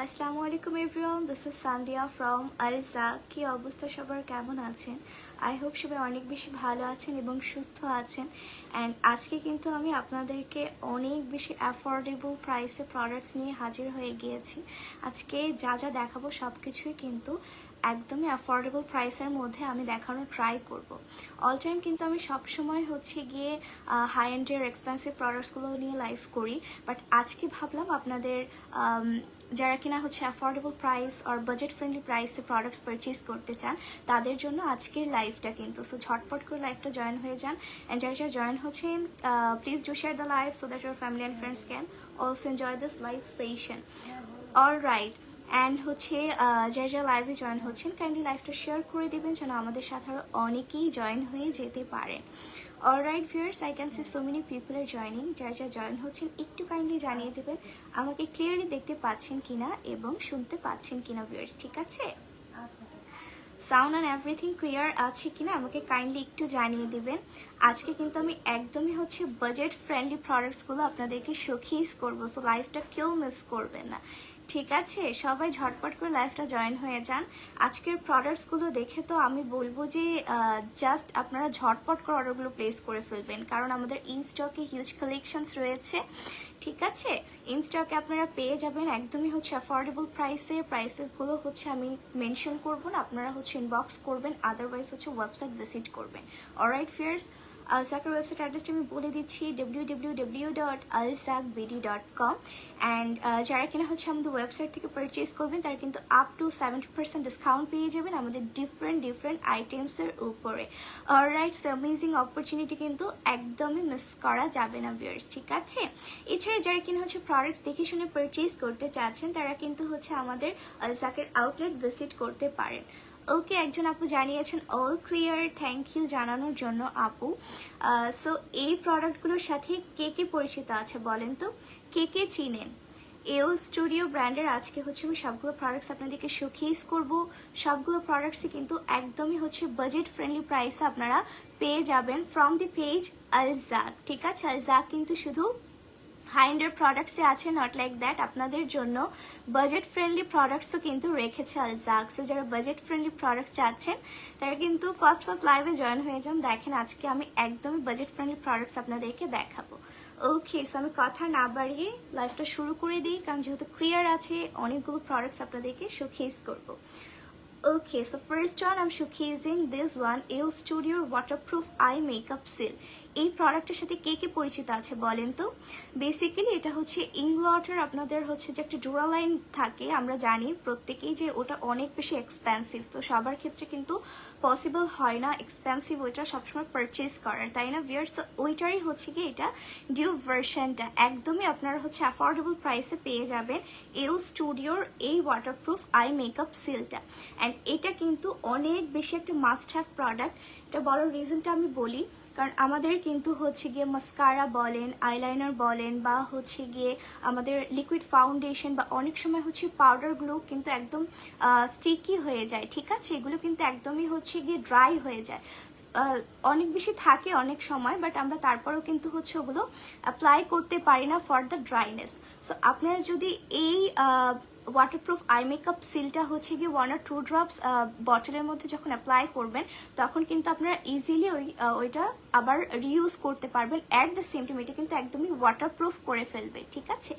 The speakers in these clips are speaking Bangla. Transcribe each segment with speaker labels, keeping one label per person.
Speaker 1: আসসালামু আলাইকুম everyone, this is সান্দিয়া from Alja. কি অবস্থা সবার, কেমন আছেন? আই হোপ সবাই অনেক বেশি ভালো আছেন এবং সুস্থ আছেন। অ্যান্ড আজকে কিন্তু আমি আপনাদেরকে অনেক বেশি অ্যাফোর্ডেবল প্রাইসে প্রোডাক্টস নিয়ে হাজির হয়ে গিয়েছি। আজকে যা যা দেখাবো সব কিছুই কিন্তু একদমই অ্যাফোর্ডেবল প্রাইসের মধ্যে আমি দেখানোর ট্রাই করব। অল টাইম কিন্তু আমি সবসময় হচ্ছে গিয়ে হাই এন্ডের এক্সপেন্সিভ প্রোডাক্টসগুলো নিয়ে লাইভ করি, বাট আজকে ভাবলাম আপনাদের যারা কিনা হচ্ছে অ্যাফোর্ডেবল প্রাইস আর বাজেট ফ্রেন্ডলি প্রাইসে প্রোডাক্টস পারচেজ করতে চান তাদের জন্য আজকের লাইভটা কিন্তু। সো ঝটপট করে লাইভটা জয়েন হয়ে যান। অ্যান্ড যারা যারা জয়েন হচ্ছেন, please do share the live so that your family and friends can also enjoy this live session. All right. And হচ্ছে যারা যারা লাইভে জয়েন হচ্ছেন, কাইন্ডলি লাইভটা শেয়ার করে দেবেন যেন আমাদের সাথে আরও অনেকেই জয়েন হয়ে যেতে পারেন। Alright viewers, I can see so many people are joining. যারা যারা জয়েন হচ্ছেন একটু কাইন্ডলি জানিয়ে দেবেন আমাকে ক্লিয়ারলি দেখতে পাচ্ছেন কিনা এবং শুনতে পাচ্ছেন কিনা ভিউয়ার্স, ঠিক আছে? সাউন্ড অ্যান্ড এভরিথিং ক্লিয়ার আছে কিনা আমাকে কাইন্ডলি একটু জানিয়ে দিবেন। আজকে কিন্তু আমি একদমই হচ্ছে বাজেট ফ্রেন্ডলি প্রোডাক্টসগুলো আপনাদেরকে শোকেস করবো, সো লাইভটা কেউ মিস করবেন না, ঠিক আছে? সবাই ঝটপট করে লাইভটা জয়েন হয়ে যান। আজকের প্রোডাক্টসগুলো দেখে তো আমি বলবো যে জাস্ট আপনারা ঝটপট করে অর্ডারগুলো প্লেস করে ফেলবেন, কারণ আমাদের ইন স্টকে হিউজ কালেকশনস রয়েছে, ঠিক আছে? ইন স্টকে আপনারা পেয়ে যাবেন একদমই হচ্ছে অ্যাফোর্ডেবল প্রাইসেসগুলো হচ্ছে আমি মেনশন করবো না, আপনারা হচ্ছে ইনবক্স করবেন, আদারওয়াইজ হচ্ছে ওয়েবসাইট ভিজিট করবেন। অলরাইট ফিয়ার্স, আলসাকের ওয়েবসাইট অ্যাড্রেসটা আমি বলে দিচ্ছি www.alsakbd.com। অ্যান্ড যারা কিনা হচ্ছে আমাদের ওয়েবসাইট থেকে পারচেজ করবেন তারা কিন্তু আপ টু 70% ডিসকাউন্ট পেয়ে যাবেন আমাদের ডিফারেন্ট আইটেমসের উপরে। অলরাইট, অ্যামেজিং অপরচুনিটি কিন্তু একদমই মিস করা যাবে না ভিউয়ার্স, ঠিক আছে? এছাড়া যারা কিনা হচ্ছে প্রোডাক্টস দেখে শুনে পারচেজ করতে চাচ্ছেন তারা কিন্তু হচ্ছে আমাদের আলসাকের আউটলেট ভিজিট করতে পারেন। ওকে, একজন আপু জানিয়েছেন অল ক্লিয়ার, থ্যাংক ইউ জানানোর জন্য আপু। সো এই প্রোডাক্টগুলোর সাথে কে কে পরিচিত আছে বলেন তো, কে কে চিনেন? এও স্টুডিও ব্র্যান্ডের আজকে হচ্ছে আমি সবগুলো প্রোডাক্টস আপনাদেরকে শোকেস করব। সবগুলো প্রোডাক্টসই কিন্তু একদমই হচ্ছে বাজেট ফ্রেন্ডলি প্রাইসে আপনারা পেয়ে যাবেন ফ্রম দি পেজ আলজাক, ঠিক আছে? আলজাক কিন্তু শুধু হাই এন্ডের প্রোডাক্টসে আছে, নট লাইক দ্যাট, আপনাদের জন্য বাজেট ফ্রেন্ডলি প্রোডাক্টসও কিন্তু রেখেছে আলজাক। সো যারা বাজেট ফ্রেন্ডলি প্রোডাক্টস চাচ্ছেন তারা কিন্তু ফার্স্ট লাইভে জয়েন হয়ে যান। দেখেন আজকে আমি একদমই বাজেট ফ্রেন্ডলি প্রোডাক্টস আপনাদেরকে দেখাবো। ওকে, সো আমি কথা না বাড়িয়ে লাইভটা শুরু করে দিই, কারণ যেহেতু ক্লিয়ার আছে অনেকগুলো প্রোডাক্টস আপনাদেরকে শোকেস করবো। Okay, so first one I'm showcasing this one, EO Studio Waterproof Eye Makeup Seal. এই প্রোডাক্টের সাথে কে কে পরিচিত আছে বলেন তো? বেসিক্যালি এটা হচ্ছে ইংলটের আপনাদের হচ্ছে যে একটা ডুরালাইন থাকে, আমরা জানি প্রত্যেকেই যে ওটা অনেক বেশি এক্সপেন্সিভ, তো সবার ক্ষেত্রে কিন্তু পসিবল হয় না এক্সপেন্সিভ ওইটা সবসময় পারচেজ করার, তাই না ভিউয়ার্স? ওইটারই হচ্ছে কি এটা ডিউ ভার্সনটা একদমই আপনারা হচ্ছে অ্যাফোর্ডেবল প্রাইসে পেয়ে যাবেন EO স্টুডিওর এই ওয়াটারপ্রুফ আই মেকআপ সিলটা। অ্যান্ড এটা কিন্তু অনেক বেশি একটা মাস্ট হ্যাভ প্রোডাক্ট। এটা বলার রিজনটা আমি বলি, কারণ আমাদের কিন্তু হচ্ছে গিয়ে মাস্কারা বলেন, আইলাইনার বলেন, বা হচ্ছে গিয়ে আমাদের লিকুইড ফাউন্ডেশন বা অনেক সময় হচ্ছে পাউডারগুলো কিন্তু একদম স্টিকি হয়ে যায়, ঠিক আছে? এগুলো কিন্তু একদমই হচ্ছে গিয়ে ড্রাই হয়ে যায়, অনেক বেশি থাকে অনেক সময়, বাট আমরা তারপরেও কিন্তু হচ্ছে ওগুলো অ্যাপ্লাই করতে পারি না ফর দ্য ড্রাইনেস। সো আপনারা যদি এই ওয়াটারপ্রুফ আই মেকআপ সিলটা হচ্ছে গিয়ে 1 or 2 ড্রপস বটলের মধ্যে যখন অ্যাপ্লাই করবেন তখন কিন্তু আপনারা ইজিলি ওইটা আবার রিইউজ করতে পারবেন। অ্যাট দ্য সেম টাইম এটা কিন্তু একদমই ওয়াটারপ্রুফ করে ফেলবে, ঠিক আছে?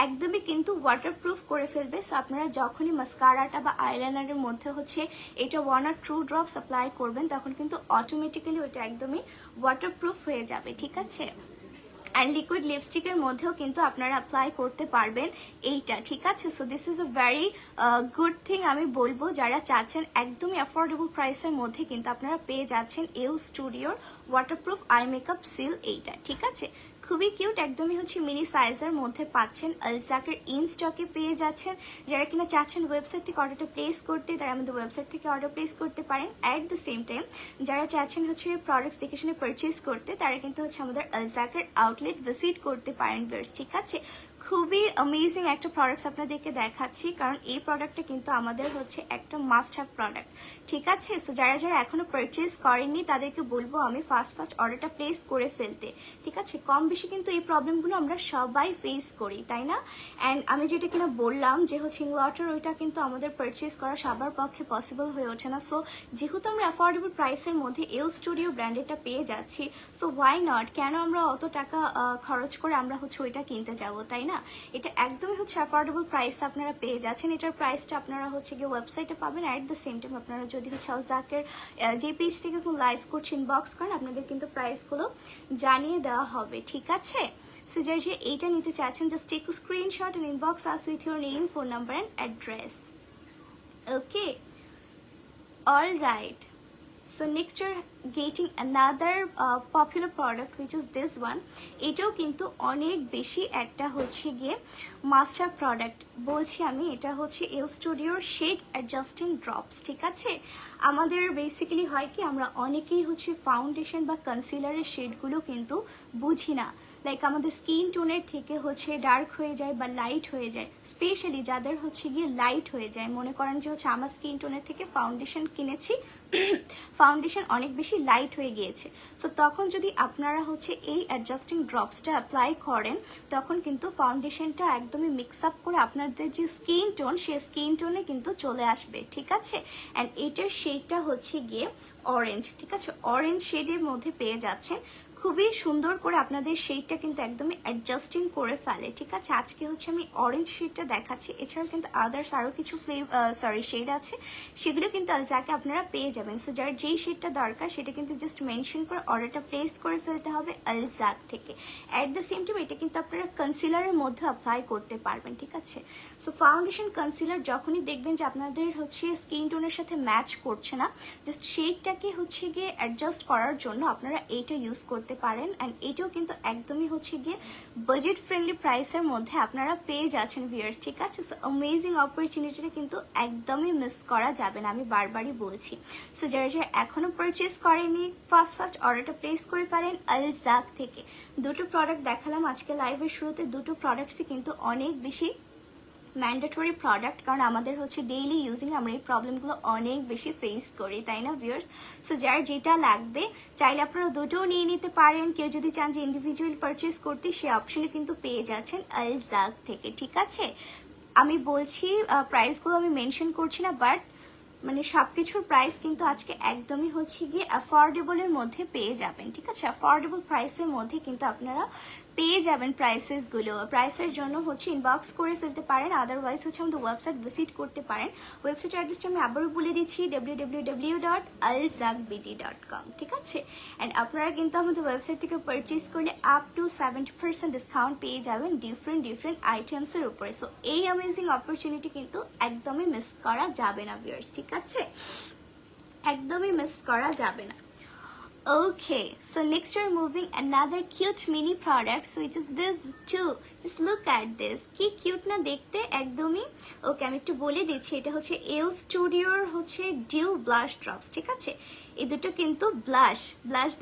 Speaker 1: একদমই কিন্তু ওয়াটারপ্রুফ করে ফেলবে। সো আপনারা যখনই মাস্কারাটা বা আইলাইনারের মধ্যে হচ্ছে এটা 1 or 2 ড্রপস অ্যাপ্লাই করবেন তখন কিন্তু অটোমেটিক্যালি ওইটা একদমই ওয়াটারপ্রুফ হয়ে যাবে, ঠিক আছে? অ্যান্ড লিকুইড লিপস্টিকের মধ্যেও কিন্তু আপনারা অ্যাপ্লাই করতে পারবেন এইটা, ঠিক আছে? So this is a very good thing আমি বলবো, যারা চাচ্ছেন একদমই অ্যাফোর্ডেবল প্রাইসের মধ্যে কিন্তু আপনারা পেয়ে যাচ্ছেন EO স্টুডিওর ওয়াটারপ্রুফ আই মেকআপ সিল এইটা, ঠিক আছে? খুবই কিউট, একদমই হচ্ছে মিনি সাইজের মধ্যে পাচ্ছেন, আলজাকের ইন স্টকে পেয়ে যাচ্ছেন। যারা কিনা চাচ্ছেন ওয়েবসাইট থেকে অর্ডারটা প্লেস করতে তারা আমাদের ওয়েবসাইট থেকে অর্ডার প্লেস করতে পারেন। অ্যাট দ্য সেম টাইম যারা চাচ্ছেন হচ্ছে প্রোডাক্টস দেখে শুনে পারচেজ করতে তারা কিন্তু হচ্ছে আমাদের আলজাকের আউটলেট ভিজিট করতে পারেন ভিউয়ার্স, ঠিক আছে? খুবই অ্যামেজিং একটা প্রোডাক্টস আপনাদেরকে দেখাচ্ছি, কারণ এই প্রোডাক্টটা কিন্তু আমাদের হচ্ছে একটা মাস্ট হ্যাভ প্রোডাক্ট, ঠিক আছে? সো যারা যারা এখনো পারচেজ করেননি তাদেরকে বলবো আমি ফার্স্ট অর্ডারটা প্লেস করে ফেলতে, ঠিক আছে? কম বেশি কিন্তু এই প্রবলেমগুলো আমরা সবাই ফেস করি, তাই না? অ্যান্ড আমি যেটা কিনা বললাম যে হচ্ছে ইনভার্টার, ওইটা কিন্তু আমাদের পারচেজ করা সবার পক্ষে পসিবল হয়ে ওঠে না। সো যেহেতু আমরা অ্যাফোর্ডেবল প্রাইসের মধ্যে এল স্টুডিও ব্র্যান্ডেডটা পেয়ে যাচ্ছি, সো ওয়াই নট, কেন আমরা অত টাকা খরচ করে আমরা হচ্ছে ওইটা কিনতে যাবো, তাই না? এটা একদমই হচ্ছে অ্যাফোর্ডেবল প্রাইস আপনারা পেয়ে যাচ্ছেন। এটার প্রাইসটা আপনারা হচ্ছে গিয়ে ওয়েবসাইটে পাবেন, অ্যাট দ্য সেম টাইম আপনারা যদি হচ্ছে আলজাকের যে পেজ থেকে কোনো লাইভ করছেন ইনবক্স করেন, আপনাদের কিন্তু প্রাইসগুলো জানিয়ে দেওয়া হবে, ঠিক আছে? সো যারা যে এইটা নিতে চাচ্ছেন, just take a screenshot and inbox us with your name, phone number and address. Okay, all right. So next you're getting another popular product which is this one. এটাও কিন্তু অনেক বেশি একটা হচ্ছে গিয়ে মাস্টার প্রোডাক্ট বলছি আমি। এটা হচ্ছে এল স্টুডিওর শেড অ্যাডজাস্টিং ড্রপস, ঠিক আছে? আমাদের বেসিক্যালি হয় কি, আমরা অনেকেই হচ্ছে ফাউন্ডেশন বা কনসিলারের শেডগুলো কিন্তু বুঝি না। লাইক আমাদের স্কিন টোনের থেকে হচ্ছে ডার্ক হয়ে যায় বা লাইট হয়ে যায়, স্পেশালি যাদের হচ্ছে গিয়ে লাইট হয়ে যায়। মনে করেন যে হচ্ছে আমার স্কিন টোনের থেকে ফাউন্ডেশন কিনেছি, ফাউন্ডেশন অনেক বেশি লাইট হয়ে গিয়েছে, সো তখন যদি আপনারা হচ্ছে এই অ্যাডজাস্টিং ড্রপসটা অ্যাপ্লাই করেন, তখন কিন্তু ফাউন্ডেশনটা একদমই মিক্স আপ করে আপনাদের যে স্কিন টোন, সে স্কিন টোনে কিন্তু চলে আসবে, ঠিক আছে? অ্যান্ড এটার শেডটা হচ্ছে গিয়ে অরেঞ্জ, ঠিক আছে? অরেঞ্জ শেডের মধ্যে পেয়ে যাচ্ছেন। খুবই সুন্দর করে আপনাদের শেডটা কিন্তু একদমই অ্যাডজাস্টিং করে ফেলে, ঠিক আছে? আজকে হচ্ছে আমি অরেঞ্জ শেডটা দেখাচ্ছি, এছাড়াও কিন্তু আদার্স আরও কিছু শেড আছে, সেগুলো কিন্তু আলজাকে আপনারা পেয়ে যাবেন। সো যার যেই শেডটা দরকার সেটা কিন্তু জাস্ট মেনশন করে অর্ডারটা প্লেস করে ফেলতে হবে আলজাক থেকে। অ্যাট দ্য সেম টাইম এটা কিন্তু আপনারা কনসিলারের মধ্যে অ্যাপ্লাই করতে পারবেন, ঠিক আছে? সো ফাউন্ডেশন কনসিলার যখনই দেখবেন যে আপনাদের হচ্ছে স্কিন টোনের সাথে ম্যাচ করছে না, জাস্ট শেডটাকে হচ্ছে গিয়ে অ্যাডজাস্ট করার জন্য আপনারা এইটা ইউজ করতে পারেন। অ্যান্ড এটাও কিন্তু একদমই হচ্ছে গিয়ে বাজেট ফ্রেন্ডলি প্রাইসের মধ্যে আপনারা পেয়ে যাচ্ছেন ভিউয়ার্স, ঠিক আছে? সো অ্যামেজিং অপরচুনিটিটা কিন্তু একদমই মিস করা যাবে না, আমি বারবারই বলছি। সো যারা যারা এখনো পারচেস করেনি, ফার্স্ট অর্ডারটা প্লেস করে ফেলেন আলজাক থেকে। দুটো প্রোডাক্ট দেখালাম আজকে লাইভের শুরুতে, দুটো প্রোডাক্টসই কিন্তু অনেক বেশি ম্যান্ডেটরি প্রোডাক্ট, কারণ আমাদের হচ্ছে ডেইলি ইউজিং আমরা এই প্রবলেমগুলো অনেক বেশি ফেস করি, তাই না ভিউয়ার্স? সো যার যেটা লাগবে চাইলে আপনারা দুটোও নিয়ে নিতে পারেন। কেউ যদি চান যে ইন্ডিভিজুয়াল পারচেস করতে, সে অপশনে কিন্তু পেয়ে যাচ্ছেন আলজাক থেকে, ঠিক আছে? আমি বলছি প্রাইসগুলো আমি মেনশন করছি না, বাট মানে সবকিছুর প্রাইস কিন্তু আজকে একদমই হচ্ছে গিয়ে অ্যাফোর্ডেবলের মধ্যে পেয়ে যাবেন, ঠিক আছে? অ্যাফোর্ডেবল প্রাইসের মধ্যে কিন্তু আপনারা পেয়ে যাবেন প্রাইসেসগুলো। প্রাইসের জন্য হচ্ছে ইনবক্স করে ফেলতে পারেন, আদারওয়াইজ হচ্ছে আমাদের ওয়েবসাইট ভিজিট করতে পারেন। ওয়েবসাইট অ্যাড্রেসটা আমি আবারও বলে দিচ্ছি, www.alzakbd.com, ঠিক আছে? অ্যান্ড আপনারা কিন্তু আমাদের ওয়েবসাইট থেকে পারচেস করলে আপ টু 70% ডিসকাউন্ট পেয়ে যাবেন ডিফারেন্ট আইটেমসের উপরে। সো এই অ্যামেজিং অপরচুনিটি কিন্তু একদমই মিস করা যাবে না ভিউয়ার্স, ঠিক আছে? একদমই মিস করা যাবে না। Okay, so next we're moving another cute mini product, so which is this too. Just look at this. কি কিউট না দেখতে একদমই। ওকে, আমি একটু বলে দিচ্ছি, এটা হচ্ছে এল স্টুডিওর হচ্ছে ডিউ ব্লাশ ড্রপস, ঠিক আছে? এই দুটো কিন্তু ব্লাশ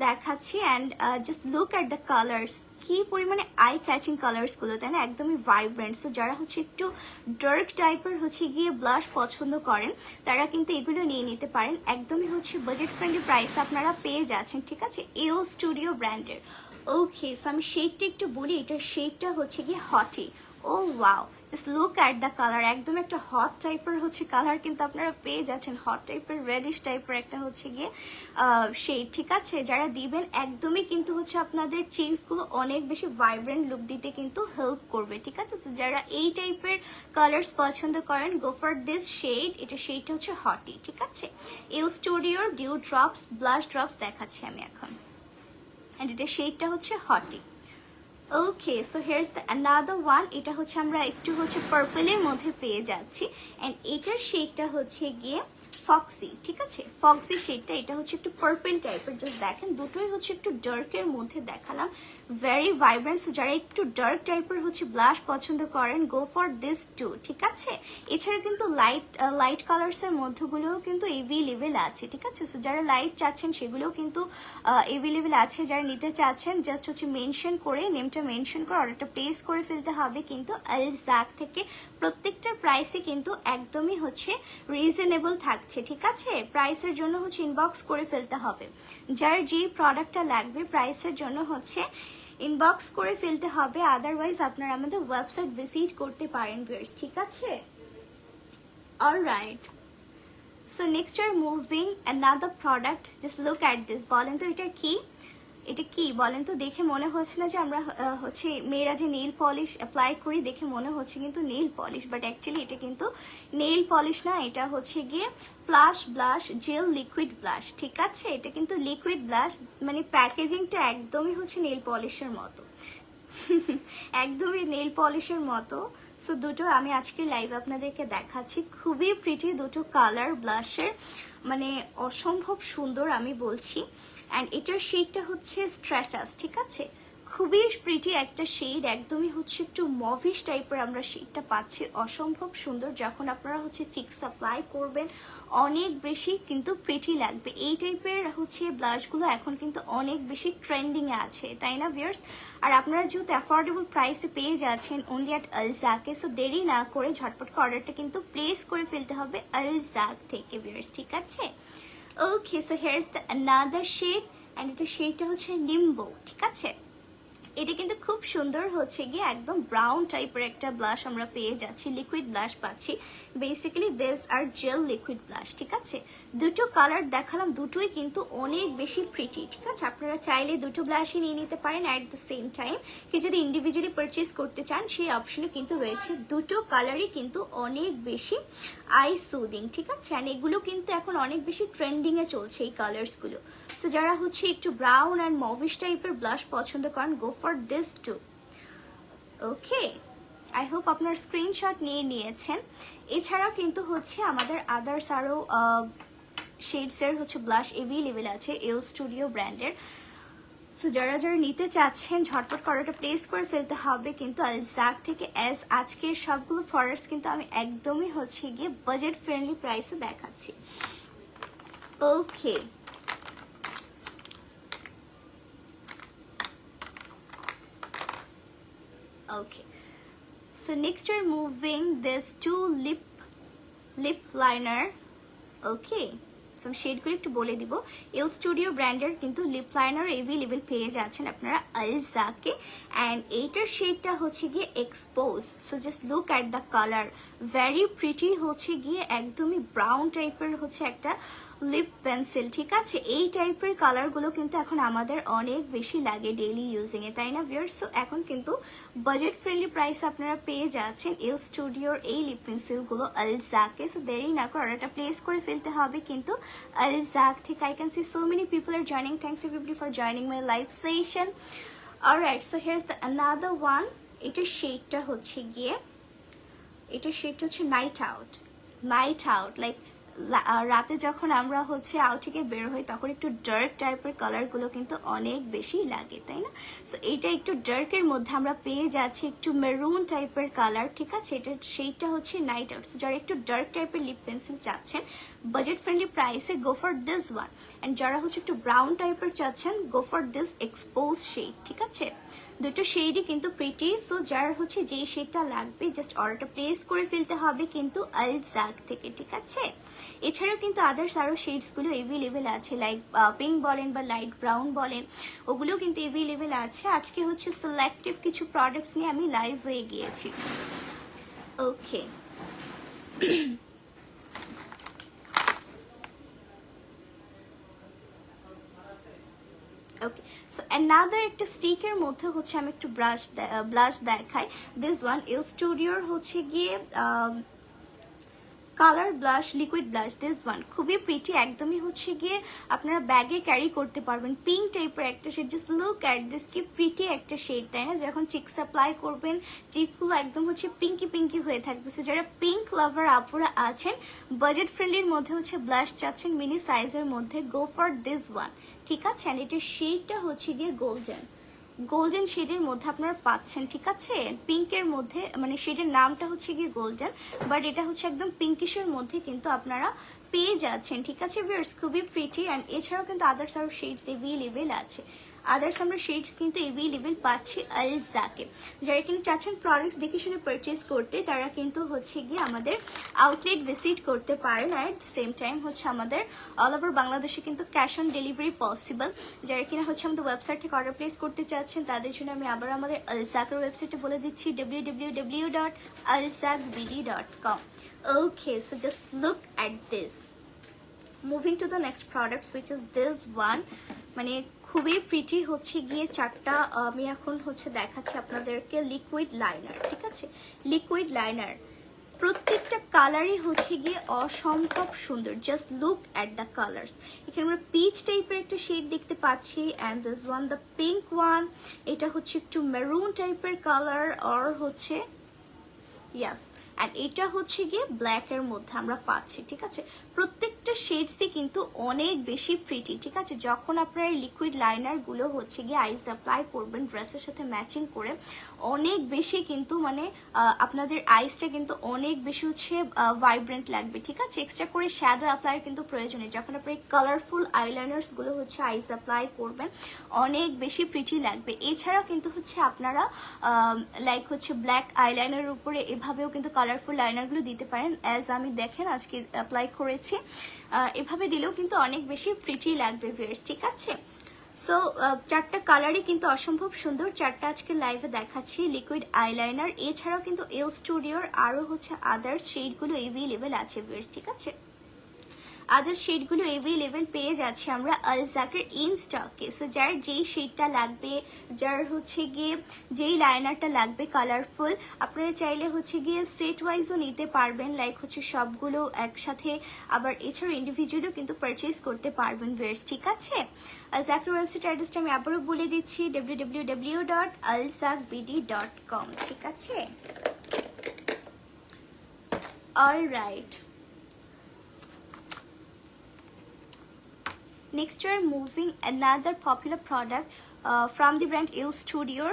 Speaker 1: দেখাচ্ছি। And just look at the colours, কি পরিমাণে আই ক্যাচিং কালার্সগুলো, তাই না? একদমই ভাইব্রেন্ট। সো যারা হচ্ছে একটু ডার্ক টাইপের হচ্ছে গিয়ে ব্লাশ পছন্দ করেন, তারা কিন্তু এগুলো নিয়ে নিতে পারেন। একদমই হচ্ছে বাজেট ফ্রেন্ডলি প্রাইস আপনারা পেয়ে যাচ্ছেন, ঠিক আছে? এল স্টুডিও ব্র্যান্ডের। ওকে, সো আমি শেডটা একটু বলি, এটার শেডটা হচ্ছে গিয়ে hottie. Oh wow, just look at the colour, একদম একটা হট টাইপের হচ্ছে কালার কিন্তু আপনারা পেয়ে যাচ্ছেন, হট টাইপের রেডিশ টাইপের একটা হচ্ছে গিয়ে শেড, ঠিক আছে? যারা দিবেন একদমই কিন্তু হচ্ছে আপনাদের চিজগুলো অনেক বেশি ভাইব্রেন্ট লুক দিতে কিন্তু হেল্প করবে, ঠিক আছে? তো যারা এই টাইপের কালার্স পছন্দ করেন, গো ফর দিস শেড। এটা শেডটা হচ্ছে হটি, ঠিক আছে? এল স্টুডিওর ডিউ ড্রপস ব্লাশ ড্রপস দেখাচ্ছি আমি এখন, অ্যান্ড এটা শেডটা হচ্ছে hottie. Okay, so here's the another one. এটা হচ্ছে আমরা একটু হচ্ছে পার্পলের মধ্যে পেয়ে যাচ্ছি, অ্যান্ড এটার শেডটা হচ্ছে গিয়ে ফক্সি, ঠিক আছে, ফক্সি শেডটা, এটা হচ্ছে একটু পার্পল টাইপের। জাস্ট দেখেন দুটোই হচ্ছে একটু ডার্কের মধ্যে দেখালাম, ভেরি ভাইব্রেন্ট। যারা একটু ডার্ক টাইপের হচ্ছে ব্লাশ পছন্দ করেন, গো ফর দিস টু, ঠিক আছে। এছাড়া কিন্তু লাইট কালার্সের মধ্যগুলোও কিন্তু এভেলেবেল আছে, ঠিক আছে। সো যারা লাইট চাচ্ছেন সেগুলোও কিন্তু এভেলেবেল আছে। যারা নিতে চাচ্ছেন জাস্ট হচ্ছে মেনশন করে, নেমটা মেনশন করে অর্ডারটা প্লেস করে ফেলতে হবে কিন্তু আলজাক থেকে। প্রত্যেকটার প্রাইসই কিন্তু একদমই হচ্ছে রিজনেবল থাকছে, ঠিক আছে। প্রাইসের জন্য হচ্ছে ইনবক্স করে ফেলতে হবে। যার যে প্রোডাক্টটা লাগবে প্রাইসের জন্য হচ্ছে ইনবক্স করে ফেলতে হবে, আদারওয়াইজ আপনারা আমাদের ওয়েবসাইট ভিজিট করতে পারেন ভিউয়ার্স, ঠিক আছে। Alright, so next are moving another product, just look at this. বলেন তো এটা কি, এটা কি বলেন তো? দেখে মনে হচ্ছে না যে আমরা হচ্ছে মেয়েরা যে নেইল পলিশ অ্যাপ্লাই করি, দেখে মনে হচ্ছে কিন্তু নেইল পলিশ, বাট অ্যাকচুয়ালি এটা কিন্তু নেইল পলিশ না, এটা হচ্ছে গিয়ে plus blush gel liquid blush, ঠিক আছে। এটা কিন্তু লিকুইড ব্লাশ, মানে প্যাকেজিংটা একদমই হচ্ছে নেইল পলিশের মতো একদমই নেইল পলিশের মতো। সো দুটো আমি আজকের লাইভ আপনাদেরকে দেখাচ্ছি, খুবই প্রিটি দুটো কালার ব্লাশের, মানে অসম্ভব সুন্দর আমি বলছি। অ্যান্ড এটার শেডটা হচ্ছে স্ট্র্যাটাস, ঠিক আছে, খুবই প্রিটি একটা শেড, একদমই হচ্ছে একটু মভিশ টাইপের আমরা শেডটা পাচ্ছি, অসম্ভব সুন্দর। যখন আপনারা হচ্ছে চিক্স অ্যাপ্লাই করবেন অনেক বেশি কিন্তু প্রিটি লাগবে। এই টাইপের হচ্ছে ব্লাশগুলো এখন কিন্তু অনেক বেশি ট্রেন্ডিংয়ে আছে, তাই না ভিউয়ার্স? আর আপনারা যেহেতু অ্যাফোর্ডেবল প্রাইসে পেয়ে যাচ্ছেন অনলি অ্যাট আলজাকে, সো দেরি না করে ঝটপট অর্ডারটা কিন্তু প্লেস করে ফেলতে হবে আলজাক থেকে ভিউয়ার্স, ঠিক আছে। Okay, so here is the another shade, and এটা শেডটা হচ্ছে নিম্বো, ঠিক আছে। এটা কিন্তু খুব সুন্দর হচ্ছে গিয়ে একদম ব্রাউন টাইপের একটা ব্লাশ আমরা পেয়ে যাচ্ছি, লিকুইড ব্লাশ পাচ্ছি। Basically this are gel liquid blush, ঠিক আছে। দুটো কালার দেখালাম, দুটোই কিন্তু অনেক বেশি প্রিটি, ঠিক আছে। আপনারা চাইলে দুটো ব্লাশই নিয়ে নিতে পারেন অ্যাট দ্য সেম টাইম, কেউ যদি ইন্ডিভিজুয়ালি পারচেস করতে চান সেই অপশনও কিন্তু রয়েছে। দুটো কালারই কিন্তু অনেক বেশি আই সুদিং, ঠিক আছে। আর এগুলো কিন্তু এখন অনেক বেশি ট্রেন্ডিংয়ে চলছে এই কালার্সগুলো। সো যারা হচ্ছে একটু ব্রাউন অ্যান্ড মভিশ টাইপের ব্লাশ পছন্দ করেন, go for this two. Okay, I hope আপনার স্ক্রিনশট নিয়ে নিয়েছেন। এছাড়াও কিন্তু হচ্ছে আমাদের আদার্স আরও শেডসের হচ্ছে ব্লাশ এভেলেবেল আছে এও স্টুডিও ব্র্যান্ডের। সো যারা যারা নিতে চাচ্ছেন ঝটপট করাটা প্লেস করে ফেলতে হবে কিন্তু আলজাক থেকে। অ্যাজ আজকের সবগুলো প্রোডাক্টস কিন্তু আমি একদমই হচ্ছে গিয়ে বাজেট ফ্রেন্ডলি প্রাইসে দেখাচ্ছি। ওকে, okay, so next we're moving this two lip liner. Okay, so শেডগুলো একটু বলে দিব। এও স্টুডিও ব্র্যান্ডের কিন্তু লিপ লাইনার এভেলেবেল পেয়ে যাচ্ছেন আপনারা আলজাকে। অ্যান্ড এইটার শেডটা হচ্ছে গিয়ে expose. So just look at the colour, very pretty হচ্ছে গিয়ে একদমই ব্রাউন টাইপের হচ্ছে একটা লিপ পেন্সিল, ঠিক আছে। এই টাইপের কালারগুলো কিন্তু এখন আমাদের অনেক বেশি লাগে ডেইলি ইউজিংয়ে, তাই না ভিউয়ার্স? সো এখন কিন্তু বাজেট ফ্রেন্ডলি প্রাইস আপনারা পেয়ে যাচ্ছেন এও স্টুডিওর এই লিপ পেন্সিলগুলো আলজাকে। সো দেরি না করে অর্ডারটা প্লেস করে ফেলতে হবে কিন্তু আলজাক থেকে। I can see so many people are joining. Thanks everybody for joining my live session. Alright, so here's the another one. এটার শেডটা হচ্ছে গিয়ে, এটার শেডটা হচ্ছে night out. Night out like রাতে যখন আমরা হচ্ছে আউটিংয়ে বের হই তখন একটু ডার্ক টাইপের কালারগুলো কিন্তু অনেক বেশি লাগে, তাই না? সো এইটা একটু ডার্কের মধ্যে আমরা পেয়ে যাচ্ছি একটু মেরুন টাইপের কালার, ঠিক আছে। এটা সেইটা হচ্ছে নাইট আউট। সো যারা একটু ডার্ক টাইপের লিপ পেন্সিল চাচ্ছেন বাজেট ফ্রেন্ডলি প্রাইসে, go for this one. And যারা হচ্ছে একটু ব্রাউন টাইপের চাচ্ছেন, go for this expose shade, ঠিক আছে। দুটো শেডই কিন্তু প্রিটি। সো যার হচ্ছে যেই শেডটা লাগবে জাস্ট অর্ডারটা প্লেস করে ফেলতে হবে কিন্তু আলজাক থেকে, ঠিক আছে। এছাড়াও কিন্তু আদার্স আরও শেডসগুলো এভেলেবেল আছে, লাইক পিঙ্ক বলেন বা লাইট ব্রাউন বলেন, ওগুলোও কিন্তু এভেলেবেল আছে। আজকে হচ্ছে সিলেক্টিভ কিছু প্রোডাক্টস নিয়ে আমি লাইভ হয়ে গিয়েছি। ওকে, ওকে, সো অ্যানাদার একটা স্টিকের মধ্যে হচ্ছে আমি একটু ব্লাশ দেখাই। দিস ওয়ান এও স্টুডিওর হচ্ছে গিয়ে colour blush, liquid blush, this one খুবই প্রিটি, একদমই হচ্ছে গিয়ে আপনারা ব্যাগে ক্যারি করতে পারবেন। পিঙ্ক টাইপের একটা shade, just look at this, কি প্রিটি একটা শেড, তাই না? যখন চিক্স অ্যাপ্লাই করবেন চিক্সগুলো একদম হচ্ছে পিঙ্কি পিঙ্কি হয়ে থাকবে। সো যারা পিঙ্ক লাভার আপুরা আছেন, বাজেট ফ্রেন্ডলির মধ্যে হচ্ছে ব্লাশ চাচ্ছেন মিনি সাইজের মধ্যে, গো ফর দিস ওয়ান, ঠিক আছে? অ্যান্ড এটার শেডটা হচ্ছে গিয়ে গোল্ডেন শেডের মধ্যে আপনারা পাচ্ছেন, ঠিক আছে? পিঙ্কের মধ্যে, মানে শেডের নামটা হচ্ছে গিয়ে গোল্ডেন, বাট এটা হচ্ছে একদম পিঙ্কিশের মধ্যে কিন্তু আপনারা পেয়ে যাচ্ছেন, ঠিক আছে ভিউয়ার্স? খুবই প্রিটি। অ্যান্ড এছাড়াও কিন্তু আদার্স আরও শেডস এভেলেবেল আছে, আদার্স আমরা শেডস কিন্তু এভেলেবেল পাচ্ছি আলজাকে। যারা কিন্তু চাচ্ছেন প্রোডাক্টস দেখে শুনে পারচেস করতে, তারা কিন্তু হচ্ছে গিয়ে আমাদের আউটলেট ভিজিট করতে পারেন। আর সেম টাইম হচ্ছে আমাদের অল ওভার বাংলাদেশে কিন্তু ক্যাশ অন ডেলিভারি পসিবল। যারা কিনা হচ্ছে আমাদের ওয়েবসাইট থেকে অর্ডার প্লেস করতে চাচ্ছেন, তাদের জন্য আমি আবার আমাদের আলজাকের ওয়েবসাইটে বলে দিচ্ছি, www.alzakbd.com. Okay, so just look at this. Moving to the next products, which is this one. মানে খুবই প্রিটি হচ্ছে গিয়ে চারটা, আমি এখন হচ্ছে দেখাচ্ছি আপনাদেরকে লিকুইড লাইনার, ঠিক আছে? লিকুইড লাইনার প্রত্যেকটা কালারই হচ্ছে গিয়ে অসম্ভব সুন্দর, just look at the colours. এখানে আমরা পিচ টাইপের একটা শেড দেখতে পাচ্ছি, and this one the pink one, এটা হচ্ছে একটু মেরুন টাইপের কালার, আর হচ্ছে ইয়াস, অ্যান্ড এটা হচ্ছে গিয়ে ব্ল্যাকের মধ্যে আমরা পাচ্ছি, ঠিক আছে? প্রত্যেকটা শেডসই কিন্তু অনেক বেশি প্রিটি, ঠিক আছে? যখন আপনারা এই লিকুইড লাইনারগুলো হচ্ছে গিয়ে আইস অ্যাপ্লাই করবেন ড্রেসের সাথে ম্যাচিং করে, অনেক বেশি কিন্তু মানে আপনাদের আইসটা কিন্তু অনেক বেশি হচ্ছে ভাইব্রেন্ট লাগবে, ঠিক আছে? এক্সট্রা করে শ্যাডো অ্যাপ্লাইয়ের কিন্তু প্রয়োজনে, যখন আপনি কালারফুল আইলাইনার্সগুলো হচ্ছে আইস অ্যাপ্লাই করবেন অনেক বেশি প্রিটি লাগবে। এছাড়াও কিন্তু হচ্ছে আপনারা লাইক হচ্ছে ব্ল্যাক আইলাইনারের উপরে এভাবেও কিন্তু কালারফুল লাইনারগুলো দিতে পারেন, অ্যাজ আমি দেখেন আজকে অ্যাপ্লাই করেছি, এভাবে দিলেও কিন্তু অনেক বেশি প্রিটি লাগবে ভিউয়ার্স, ঠিক আছে? সো চারটা কালারই কিন্তু অসম্ভব সুন্দর, চারটা আজকে লাইভে দেখাচ্ছি লিকুইড আইলাইনার। এছাড়াও কিন্তু এও স্টুডিওর আরও হচ্ছে আদার্স শেডগুলো এভেলেবেল আছে ভিউয়ার্স, ঠিক আছে? আদার শেডগুলো এভেলেবেল পেয়ে যাচ্ছি আমরা আলজাকের ইন স্টকে। সো যার যেই শেডটা লাগবে, যার হচ্ছে গিয়ে যেই লাইনারটা লাগবে কালারফুল, আপনারা চাইলে হচ্ছে গিয়ে সেট ওয়াইজও নিতে পারবেন, লাইক হচ্ছে সবগুলো একসাথে, আবার এছাড়াও ইন্ডিভিজুয়ালও কিন্তু পারচেস করতে পারবেন ভিউয়ার্স, ঠিক আছে? আলজাকের ওয়েবসাইট অ্যাড্রেসটা আমি আবারও বলে দিচ্ছি, www.alzakbd.com, ঠিক আছে? Alright, next we are moving another popular product from the brand Eu Studio,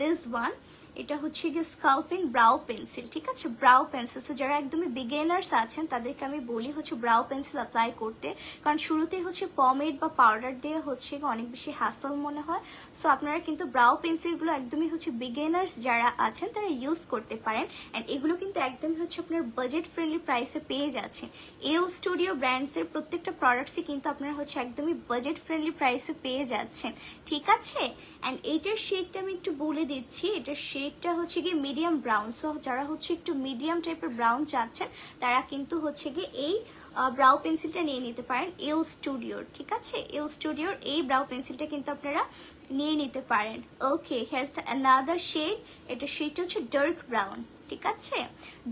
Speaker 1: this one, এটা হচ্ছে গিয়ে স্কাল্পিং ব্রাউ পেন্সিল, ঠিক আছে? ব্রাউ পেন্সিল, সো যারা একদমই বিগিনার্স আছেন তাদেরকে আমি বলি হচ্ছে ব্রাউ পেন্সিল অ্যাপ্লাই করতে, কারণ শুরুতেই হচ্ছে পমেড বা পাউডার দিয়ে হচ্ছে অনেক বেশি হ্যাসল মনে হয়। সো আপনারা কিন্তু ব্রাউ পেন্সিলগুলো একদমই হচ্ছে বিগিনার্স যারা আছেন তারা ইউজ করতে পারেন, অ্যান্ড এগুলো কিন্তু একদমই হচ্ছে আপনার বাজেট ফ্রেন্ডলি প্রাইসে পেয়ে যাচ্ছেন। এও স্টুডিও ব্র্যান্ডসের প্রত্যেকটা প্রোডাক্টসই কিন্তু আপনারা হচ্ছে একদমই বাজেট ফ্রেন্ডলি প্রাইসে পেয়ে যাচ্ছেন, ঠিক আছে? অ্যান্ড এইটার শেডটা আমি একটু বলে দিচ্ছি, এটার শেডটা হচ্ছে গিয়ে মিডিয়াম ব্রাউন। সো যারা হচ্ছে একটু মিডিয়াম টাইপের ব্রাউন চাচ্ছেন, তারা কিন্তু হচ্ছে গিয়ে এই ব্রাউ পেন্সিলটা নিয়ে নিতে পারেন এও স্টুডিওর, ঠিক আছে? এও স্টুডিওর এই ব্রাউ পেন্সিলটা কিন্তু আপনারা নিয়ে নিতে পারেন। ওকে, হিয়ারস দ্য অ্যানাদার শেড, এটা শেডটা হচ্ছে ডার্ক ব্রাউন, ঠিক আছে?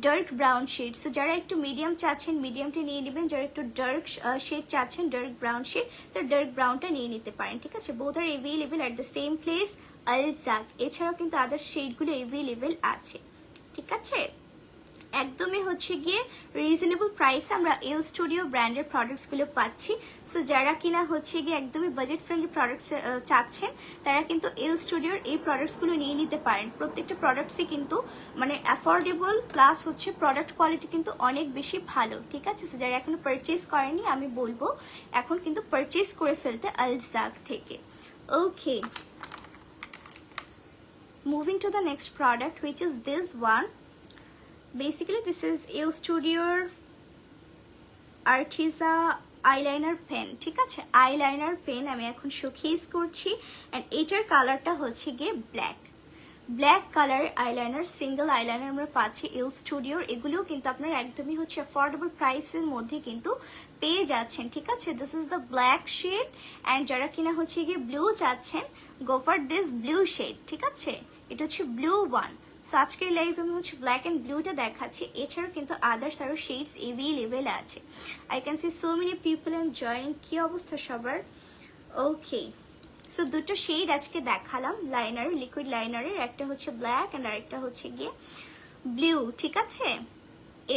Speaker 1: Dark brown shade. সো যারা একটু মিডিয়াম চাচ্ছেন মিডিয়ামটা নিয়ে নেবেন, যারা একটু ডার্ক শেড চাচ্ছেন ডার্ক ব্রাউন শেড, তো ডার্ক ব্রাউনটা নিয়ে নিতে পারেন, ঠিক আছে? Both are available at the same place Aljak. এছাড়াও কিন্তু আদার শেডগুলো এভেলেবেল আছে, ঠিক আছে? একদমই হচ্ছে গিয়ে রিজনেবল প্রাইসে আমরা এও স্টুডিও ব্র্যান্ডের প্রোডাক্টসগুলো পাচ্ছি। সো যারা কিনা হচ্ছে গিয়ে একদমই বাজেট ফ্রেন্ডলি প্রোডাক্টস চাচ্ছেন, তারা কিন্তু এও স্টুডিওর এই প্রোডাক্টসগুলো নিয়ে নিতে পারেন। প্রত্যেকটা প্রোডাক্টসই কিন্তু মানে অ্যাফোর্ডেবল, প্লাস হচ্ছে প্রোডাক্ট কোয়ালিটি কিন্তু অনেক বেশি ভালো, ঠিক আছে? সো যারা এখনো পারচেস করেনি, আমি বলবো এখন কিন্তু পারচেস করে ফেলতে আলজাক থেকে। ওকে, moving to the next product, which is this one. Basically this is Eu Studio Arteza eyeliner pen, ঠিক আছে? আইলাইনার পেন আমি এখন শোকেস করছি, এন্ড এটার কালারটা হচ্ছে গিয়ে black colour eyeliner, single eyeliner আমরা পাচ্ছি Eu Studio। এগুলোও কিন্তু আপনারা একদমই হচ্ছে অ্যাফোর্ডেবল প্রাইসের মধ্যে কিন্তু পেয়ে যাচ্ছেন, ঠিক আছে? This is the black shade, and যারা কিনা হচ্ছে গিয়ে ব্লু চাচ্ছেন, go for this blue shade, ঠিক আছে? এটা হচ্ছে ব্লু ওয়ান, সো আজকের লাইভ আমি হচ্ছে ব্ল্যাক অ্যান্ড ব্লুটা দেখাচ্ছি, এছাড়াও কিন্তু আদার্স আরও শেডস এভেলেবেল আছে। I can see so many people and joining. কী অবস্থা সবার? ওকে, সো দুটো শেড আজকে দেখালাম লাইনার, লিকুইড লাইনারের, একটা হচ্ছে ব্ল্যাক অ্যান্ড আরেকটা হচ্ছে গিয়ে ব্লু, ঠিক আছে?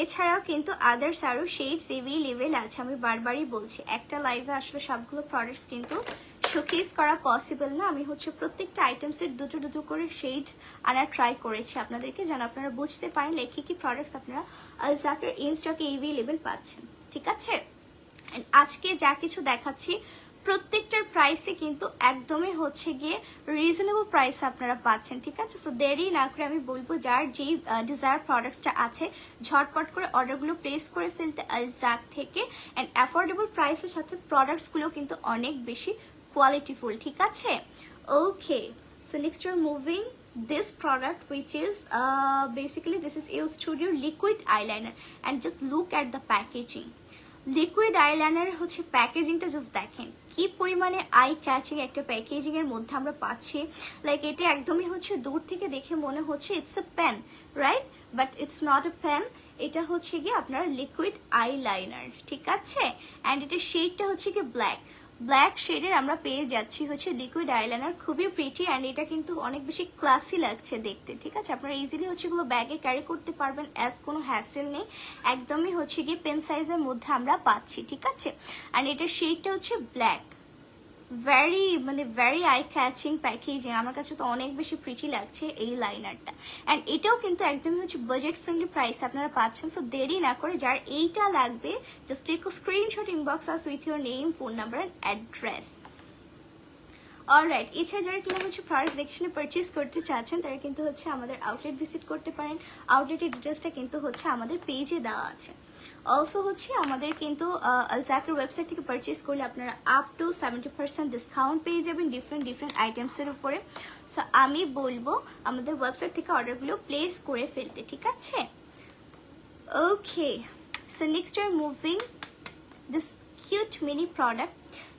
Speaker 1: এছাড়াও কিন্তু আদার্স আরও শেডস এভেলেবেল আছে। আমি বারবারই বলছি একটা লাইভে আসলে সবগুলো প্রোডাক্টস কিন্তু শোকেস করা পসিবল না। আমি হচ্ছে প্রত্যেকটা আইটেমসের দুটো দুটো করে শেডস আনার ট্রাই করেছি আপনাদেরকে, যেন আপনারা বুঝতে পারেন কি কি প্রোডাক্টস আপনারা আলজাকের ইনস্টকে এভেলেবেল পাচ্ছেন, ঠিক আছে? অ্যান্ড আজকে যা কিছু দেখাচ্ছি প্রত্যেকটার প্রাইসে কিন্তু একদমই হচ্ছে গিয়ে রিজনেবল প্রাইসে আপনারা পাচ্ছেন, ঠিক আছে? সো দেরি না করে আমি বলবো যার যেই ডিজায়ার প্রোডাক্টসটা আছে ঝটপট করে অর্ডারগুলো প্লেস করে ফেলতে আলজাক থেকে। অ্যান্ড অ্যাফোর্ডেবল প্রাইসের সাথে প্রোডাক্টসগুলো কিন্তু অনেক বেশি কোয়ালিটিফুল, ঠিক আছে? Okay, so next you are moving this product, which is basically this is EO Studio liquid eyeliner, and just look at the packaging. Liquid eyeliner হচ্ছে প্যাকেজিংটা জাস্ট দেখেন কি পরিমাণে আই ক্যাচিং একটা প্যাকেজিং এর মধ্যে আমরা পাচ্ছি। লাইক এটা একদমই হচ্ছে দূর থেকে দেখে মনে হচ্ছে it's a pen, right? But it's not a pen, এটা হচ্ছে গিয়ে আপনার লিকুইড আইলাইনার, ঠিক আছে? অ্যান্ড এটা শেডটা হচ্ছে কি ব্ল্যাক শেডের আমরা পেয়ে যাচ্ছি হচ্ছে লিকুইড আইলাইনার, খুবই প্রিটি। অ্যান্ড এটা কিন্তু অনেক বেশি ক্লাসি লাগছে দেখতে, ঠিক আছে? আপনারা ইজিলি হচ্ছে এগুলো ব্যাগে ক্যারি করতে পারবেন, অ্যাজ কোনো হ্যাসেল নেই। একদমই হচ্ছে গিয়ে পেন সাইজের মধ্যে আমরা পাচ্ছি, ঠিক আছে? অ্যান্ড এটার শেডটা হচ্ছে black, very eye catching packaging. আমার কাছে তো অনেক বেশি প্রিটি লাগছে এই লাইনারটা। অ্যান্ড এটাও কিন্তু একদমই হচ্ছে বাজেট ফ্রেন্ডলি প্রাইস আপনারা পাচ্ছেন। সো দেরি না করে যার এইটা লাগবে just take a screenshot, inbox us with your name, phone number and address. Alright, এছাড়া যারা কিনা হচ্ছে প্রোডাক্ট দেখে পারচেস করতে চাচ্ছেন তারা কিন্তু হচ্ছে আমাদের আউটলেট ভিজিট করতে পারেন। আউটলেটের ডিটেলসটা কিন্তু হচ্ছে আমাদের পেজে দেওয়া আছে। অলসো হচ্ছে আমাদের কিন্তু আলজাকের ওয়েবসাইট থেকে পারচেস করলে আপনারা আপ টু 70% ডিসকাউন্ট পেয়ে যাবেন ডিফারেন্ট আইটেমসের উপরে। সো আমি বলবো আমাদের ওয়েবসাইট থেকে অর্ডারগুলো প্লেস করে ফেলতে, ঠিক আছে? Okay, so next are moving this cute mini product,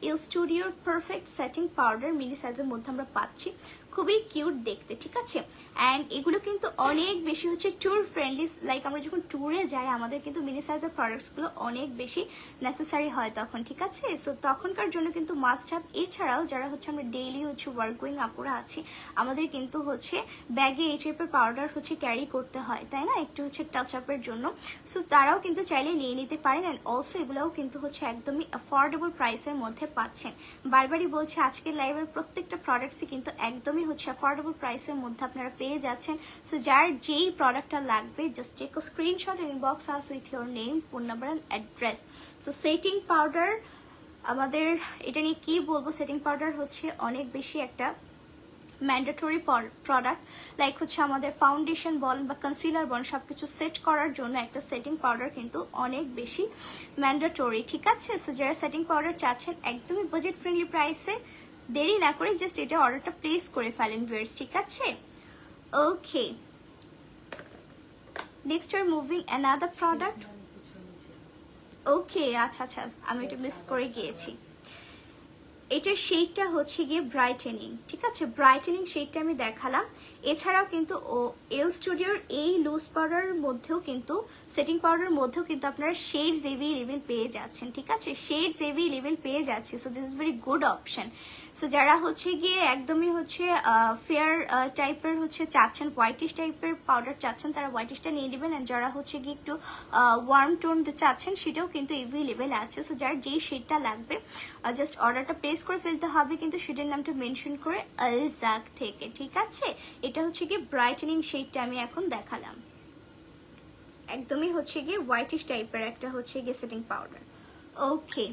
Speaker 1: EO স্টুডিওর পারফেক্ট সেটিং পাউডার মিনি সাইজের মধ্যে আমরা পাচ্ছি, খুবই কিউট দেখতে, ঠিক আছে? অ্যান্ড এগুলো কিন্তু অনেক বেশি হচ্ছে ট্যুর ফ্রেন্ডলি। লাইক আমরা যখন ট্যুরে যাই আমাদের কিন্তু মিনি সাইজের প্রোডাক্টসগুলো অনেক বেশি নেসেসারি হয় তখন, ঠিক আছে? সো তখনকার জন্য কিন্তু মাস্ট হ্যাভ। এছাড়াও যারা হচ্ছে আমরা ডেইলি হচ্ছে ওয়ার্ক গোয়িং আপুরা আছি, আমাদের কিন্তু হচ্ছে ব্যাগে এই টাইপের পাউডার হচ্ছে ক্যারি করতে হয়, তাই না? একটু হচ্ছে টাচ আপের জন্য। সো তারাও কিন্তু চাইলে নিয়ে নিতে পারেন। অ্যান্ড অলসো এগুলোও কিন্তু হচ্ছে একদমই অ্যাফোর্ডেবল প্রাইসের মধ্যে পাচ্ছেন। বারবারই বলছি আজকের লাইভের প্রত্যেকটা প্রোডাক্টসই কিন্তু একদমই হচ্ছে অ্যাফোর্ডেবল প্রাইসের মধ্যে আপনারা পেয়ে যাচ্ছেন। সো যার যেই প্রোডাক্টটা লাগবে just take a screenshot and inbox us with your name, phone number and address. So setting powder, আমাদের এটা নিয়ে কি বলবো, সেটিং পাউডার হচ্ছে অনেক বেশি একটা ম্যান্ডেটরি প্রোডাক্ট। লাইক হচ্ছে আমাদের ফাউন্ডেশন বলেন বা কনসিলার বলেন সবকিছু সেট করার জন্য একটা সেটিং পাউডার কিন্তু অনেক বেশি ম্যান্ডেটরি, ঠিক আছে? সো যারা সেটিং পাউডার চাচ্ছেন একদমই বাজেট ফ্রেন্ডলি প্রাইসে, দেরি না করে জাস্ট এটা অর্ডারটা প্লেস করে ফেলেন ভিউয়ার্স, ঠিক আছে? Okay, next are moving another product. Okay, আচ্ছা আমি এটা মিস করে গিয়েছি। এটার শেডটা হচ্ছে গিয়ে ব্রাইটেনিং, ঠিক আছে? ব্রাইটেনিং শেডটা আমি দেখালাম। এছাড়াও কিন্তু EO স্টুডিওর এই লুজ পাউডারের মধ্যেও কিন্তু সেটিং পাউডারের মধ্যেও কিন্তু আপনারা শেডস এভেলেবেল পেয়ে যাচ্ছেন, ঠিক আছে? শেডস এভেলেবেল পেয়ে যাচ্ছে। So this is very good option. So যারা হচ্ছে গিয়ে একদমই হচ্ছে ফেয়ার টাইপের হচ্ছে চাচ্ছেন, হোয়াইটিশ টাইপের পাউডার চাচ্ছেন, তারা হোয়াইটিশটা নিয়ে নেবেন। অ্যান্ড যারা হচ্ছে গিয়ে একটু ওয়ার্ম টোন চাচ্ছেন সেটাও কিন্তু এভেলেবেল আছে। সো যার যেই শেডটা লাগবে জাস্ট অর্ডারটা প্লেস করে ফেলতে হবে, কিন্তু শেডের নামটা মেনশন করে আলজাক থেকে, ঠিক আছে? এটা হচ্ছে গিয়ে ব্রাইটেনিং শেডটা আমি এখন দেখালাম, একদমই হচ্ছে গিয়ে হোয়াইটিশ টাইপের একটা হচ্ছে গিয়ে setting powder. Okay,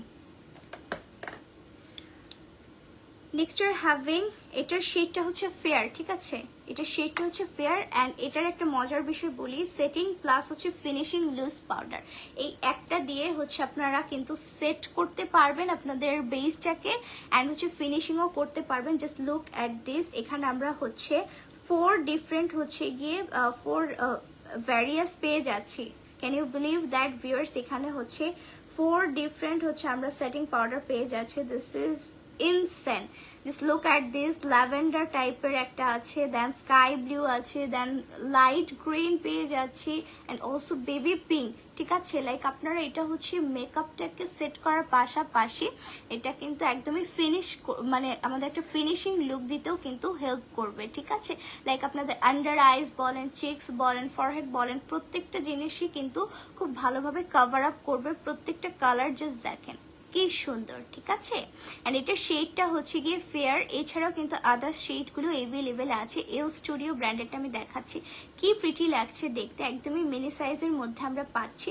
Speaker 1: next are having, এটার শেডটা হচ্ছে ফেয়ার, ঠিক আছে? এটার শেডটা হচ্ছে ফেয়ার। অ্যান্ড এটার একটা মজার বিষয় বলি, সেটিং প্লাস হচ্ছে ফিনিশিং লুজ পাউডার, এই একটা দিয়ে হচ্ছে আপনারা কিন্তু সেট করতে পারবেন আপনাদের বেসটাকে, অ্যান্ড হচ্ছে ফিনিশিংও করতে পারবেন। জাস্ট লুক অ্যাট দিস, এখানে আমরা হচ্ছে 4 ডিফারেন্ট হচ্ছে গিয়ে 4 ভ্যারিয়াস পেয়ে যাচ্ছি। Can you believe that viewers? এখানে হচ্ছে 4 ডিফারেন্ট হচ্ছে আমরা সেটিং পাউডার পেয়ে যাচ্ছি। This is insane. Just look at this, lavender টাইপের একটা আছে, দেন স্কাই ব্লু আছে, দেন লাইট গ্রিন পেয়ে যাচ্ছি, অ্যান্ড অলসো বেবি পিঙ্ক। ঠিক আছে, লাইক আপনারা এটা হচ্ছে মেকআপটাকে সেট করার পাশাপাশি এটা কিন্তু একদমই মানে আমাদের একটা ফিনিশিং লুক দিতেও কিন্তু হেল্প করবে। ঠিক আছে, লাইক আপনাদের আন্ডার আইস বলেন, চিক্স বলেন, ফরহেড বলেন, প্রত্যেকটা জিনিসই কিন্তু খুব ভালোভাবে কভার আপ করবে। প্রত্যেকটা কালার জাস্ট দেখেন কি সুন্দর। ঠিক আছে, অ্যান্ড এটার শেডটা হচ্ছে গিয়ে ফেয়ার, এছাড়াও কিন্তু আদার শেডগুলো অ্যাভেলেবেল আছে। এও স্টুডিও ব্র্যান্ডেরটা আমি দেখাচ্ছি, কি প্রিটি লাগছে দেখতে, একদমই মিনি সাইজের মধ্যে আমরা পাচ্ছি।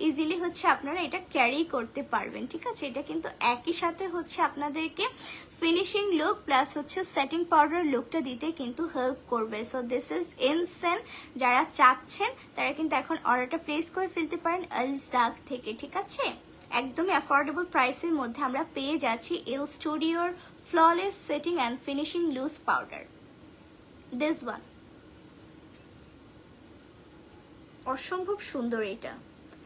Speaker 1: ইজিলি হচ্ছে আপনারা এটা ক্যারি করতে পারবেন। ঠিক আছে, এটা কিন্তু একই সাথে হচ্ছে আপনাদেরকে ফিনিশিং লুক প্লাস হচ্ছে সেটিং পাউডার লুকটা দিতে কিন্তু হেল্প করবে। So this is insane. যারা চাচ্ছেন তারা কিন্তু এখন অর্ডারটা প্লেস করে ফেলতে পারেন আলসদাগ থেকে। ঠিক আছে, একদমই অ্যাফোর্ডেবল প্রাইসের মধ্যে আমরা পেয়ে যাচ্ছি এও স্টুডিওর flawless setting and finishing loose powder. This one অসম্ভব সুন্দর এটা।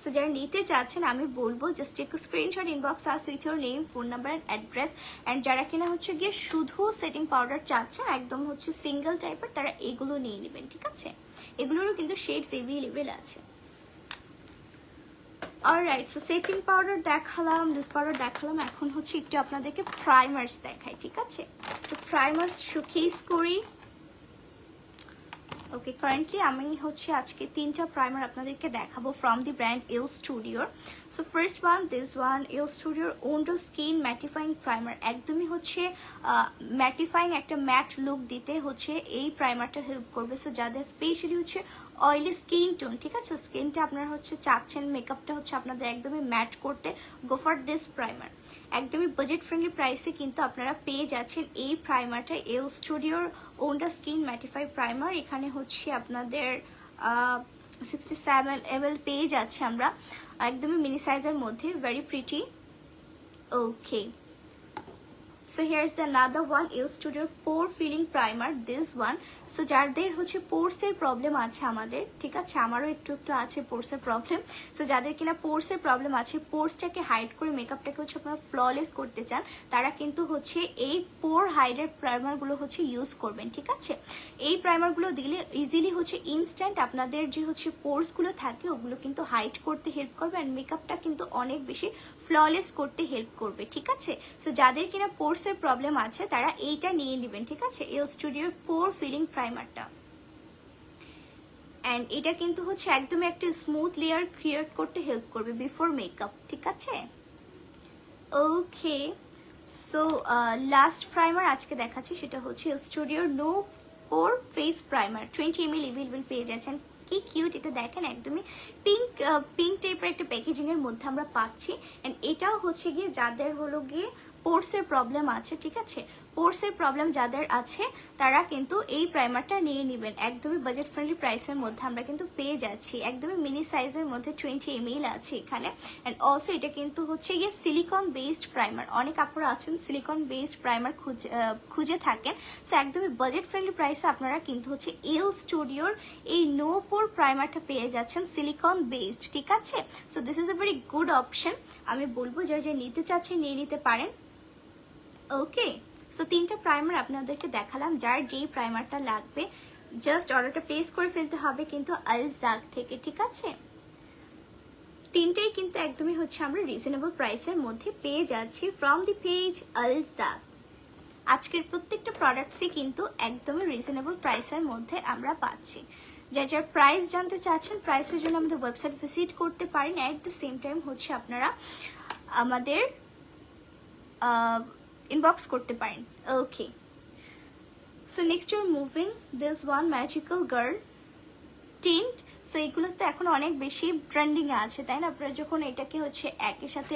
Speaker 1: সো যারা নিতে চাচ্ছেন আমি বলবো জাস্ট একটু screenshot inbox us with your name, phone number and address. And যারা কিনা হচ্ছে গিয়ে শুধু সেটিং পাউডার চাচ্ছেন একদম হচ্ছে সিঙ্গেল টাইপের, তারা এগুলো নিয়ে নেবেন। ঠিক আছে, এগুলোরও কিন্তু শেডস অ্যাভেলেবেল আছে। অলরাইট, সো সেটিং পাউডার দেখালাম, লুজ পাউডার দেখালাম, এখন হচ্ছে একটু আপনাদেরকে প্রাইমার্স দেখাই। ঠিক আছে, তো প্রাইমার্স শোকেস করি। ওকে, কারেন্টলি আমি হচ্ছে আজকে 3টা প্রাইমার আপনাদেরকে দেখাবো ফ্রম দি ব্র্যান্ড এও স্টুডিওর। So first one, this one, এও স্টুডিওর ওন্ডো স্কিন ম্যাটিফাইং প্রাইমার। একদমই হচ্ছে ম্যাটিফাইং একটা ম্যাট লুক দিতে হচ্ছে এই প্রাইমারটা হেল্প করবে। সো যাদের স্পেশালি হচ্ছে অয়েলি স্কিন টোন, ঠিক আছে, স্কিনটা আপনারা হচ্ছে চাচ্ছেন মেকআপটা হচ্ছে আপনাদের একদমই ম্যাট করতে, গো ফর দিস প্রাইমার। একদমই বাজেট ফ্রেন্ডলি প্রাইসে কিন্তু আপনারা পেয়ে যাচ্ছেন এই প্রাইমারটা, এও স্টুডিওর ওন্ডা স্কিন ম্যাটিফাই প্রাইমার। এখানে হচ্ছে আপনাদের 67 ml পেয়ে যাচ্ছে আমরা, একদমই মিনি সাইজের মধ্যে, very pretty. Okay, so here is the another one, এও স্টুডিওর pore filling primer, this one. So যাদের হচ্ছে পোর্সের প্রবলেম আছে আমাদের, ঠিক আছে, আমারও একটু একটু আছে পোর্সের প্রবলেম। সো যাদের কিনা পোর্সের প্রবলেম আছে, পোর্সটাকে হাইড করে মেকআপটাকে হচ্ছে আপনারা ফ্ললেস করতে চান, তারা কিন্তু হচ্ছে এই পোর হাইডের প্রাইমারগুলো হচ্ছে ইউজ করবেন। ঠিক আছে, এই প্রাইমারগুলো দিলে ইজিলি হচ্ছে ইনস্ট্যান্ট আপনাদের যে হচ্ছে পোর্সগুলো থাকে ওগুলো কিন্তু হাইড করতে হেল্প করবে, অ্যান্ড মেকআপটা কিন্তু অনেক বেশি ফ্ললেস করতে হেল্প করবে। ঠিক আছে, সো যাদের কিনা পোর্সের প্রবলেম আছে তারা এইটা নিয়ে নেবেন। ঠিক আছে, এও স্টুডিওর পোর ফিলিং প্রাইমারটা, অ্যান্ড এটা কিন্তু হচ্ছে একদমই একটা স্মুথ লেয়ার ক্রিয়েট করতে হেল্প করবে বিফোর মেকআপ। ঠিক আছে, ওকে, সো লাস্ট প্রাইমার আজকে দেখাচ্ছি, সেটা হচ্ছে এও স্টুডিওর নো পোর ফেস প্রাইমার, 20 ml অ্যাভেলেবেল পেয়ে যাচ্ছেন। কি কিউট, এটা দেখেন একদমই পিঙ্ক টাইপের একটা প্যাকেজিং এর মধ্যে আমরা পাচ্ছি। এন্ড এটাও হচ্ছে গিয়ে যাদের হলো গিয়ে পোর্সের প্রবলেম আছে, ঠিক আছে, পোর্সের প্রবলেম যাদের আছে তারা কিন্তু এই প্রাইমারটা নিয়ে নেবেন। একদমই বাজেট ফ্রেন্ডলি প্রাইসের মধ্যে আমরা কিন্তু পেয়ে যাচ্ছি, একদমই মিনি সাইজের মধ্যে 20 ml আছে এখানে। অ্যান্ড অলসো এটা কিন্তু হচ্ছে গিয়ে সিলিকন বেসড প্রাইমার, অনেক আপনারা আছেন সিলিকন বেসড প্রাইমার খুঁজে থাকেন। সো একদমই বাজেট ফ্রেন্ডলি প্রাইসে আপনারা কিন্তু হচ্ছে এও স্টুডিওর এই নো পোর প্রাইমারটা পেয়ে যাচ্ছেন সিলিকন বেসড। ঠিক আছে, so this is a very good option, আমি বলবো যারা যে নিতে চাচ্ছেন নিয়ে নিতে পারেন। ওকে, সো 3টা প্রাইমার আপনাদেরকে দেখালাম, যার যেই প্রাইমারটা লাগবে জাস্ট অর্ডারটা প্লেস করে ফেলতে হবে কিন্তু আলসদাগ থেকে। ঠিক আছে, 3টাই কিন্তু একদমই হচ্ছে আমরা রিজনেবল প্রাইসের মধ্যে পেয়ে যাচ্ছি ফ্রম দি পেজ আলসদাগ। আজকের প্রত্যেকটা প্রোডাক্টসই কিন্তু একদমই রিজনেবল প্রাইসের মধ্যে আমরা পাচ্ছি। যার প্রাইস জানতে চাচ্ছেন প্রাইসের জন্য আমাদের ওয়েবসাইট ভিজিট করতে পারেন, অ্যাট দ্য সেম টাইম হচ্ছে আপনারা আমাদের ইনবক্স করতে পারেন। Okay, so next you're moving this one magical girl tint. So এগুলো তো এখন অনেক বেশি ট্রেন্ডিংয়ে আছে, তাই না? আপনারা যখন এটাকে হচ্ছে একই সাথে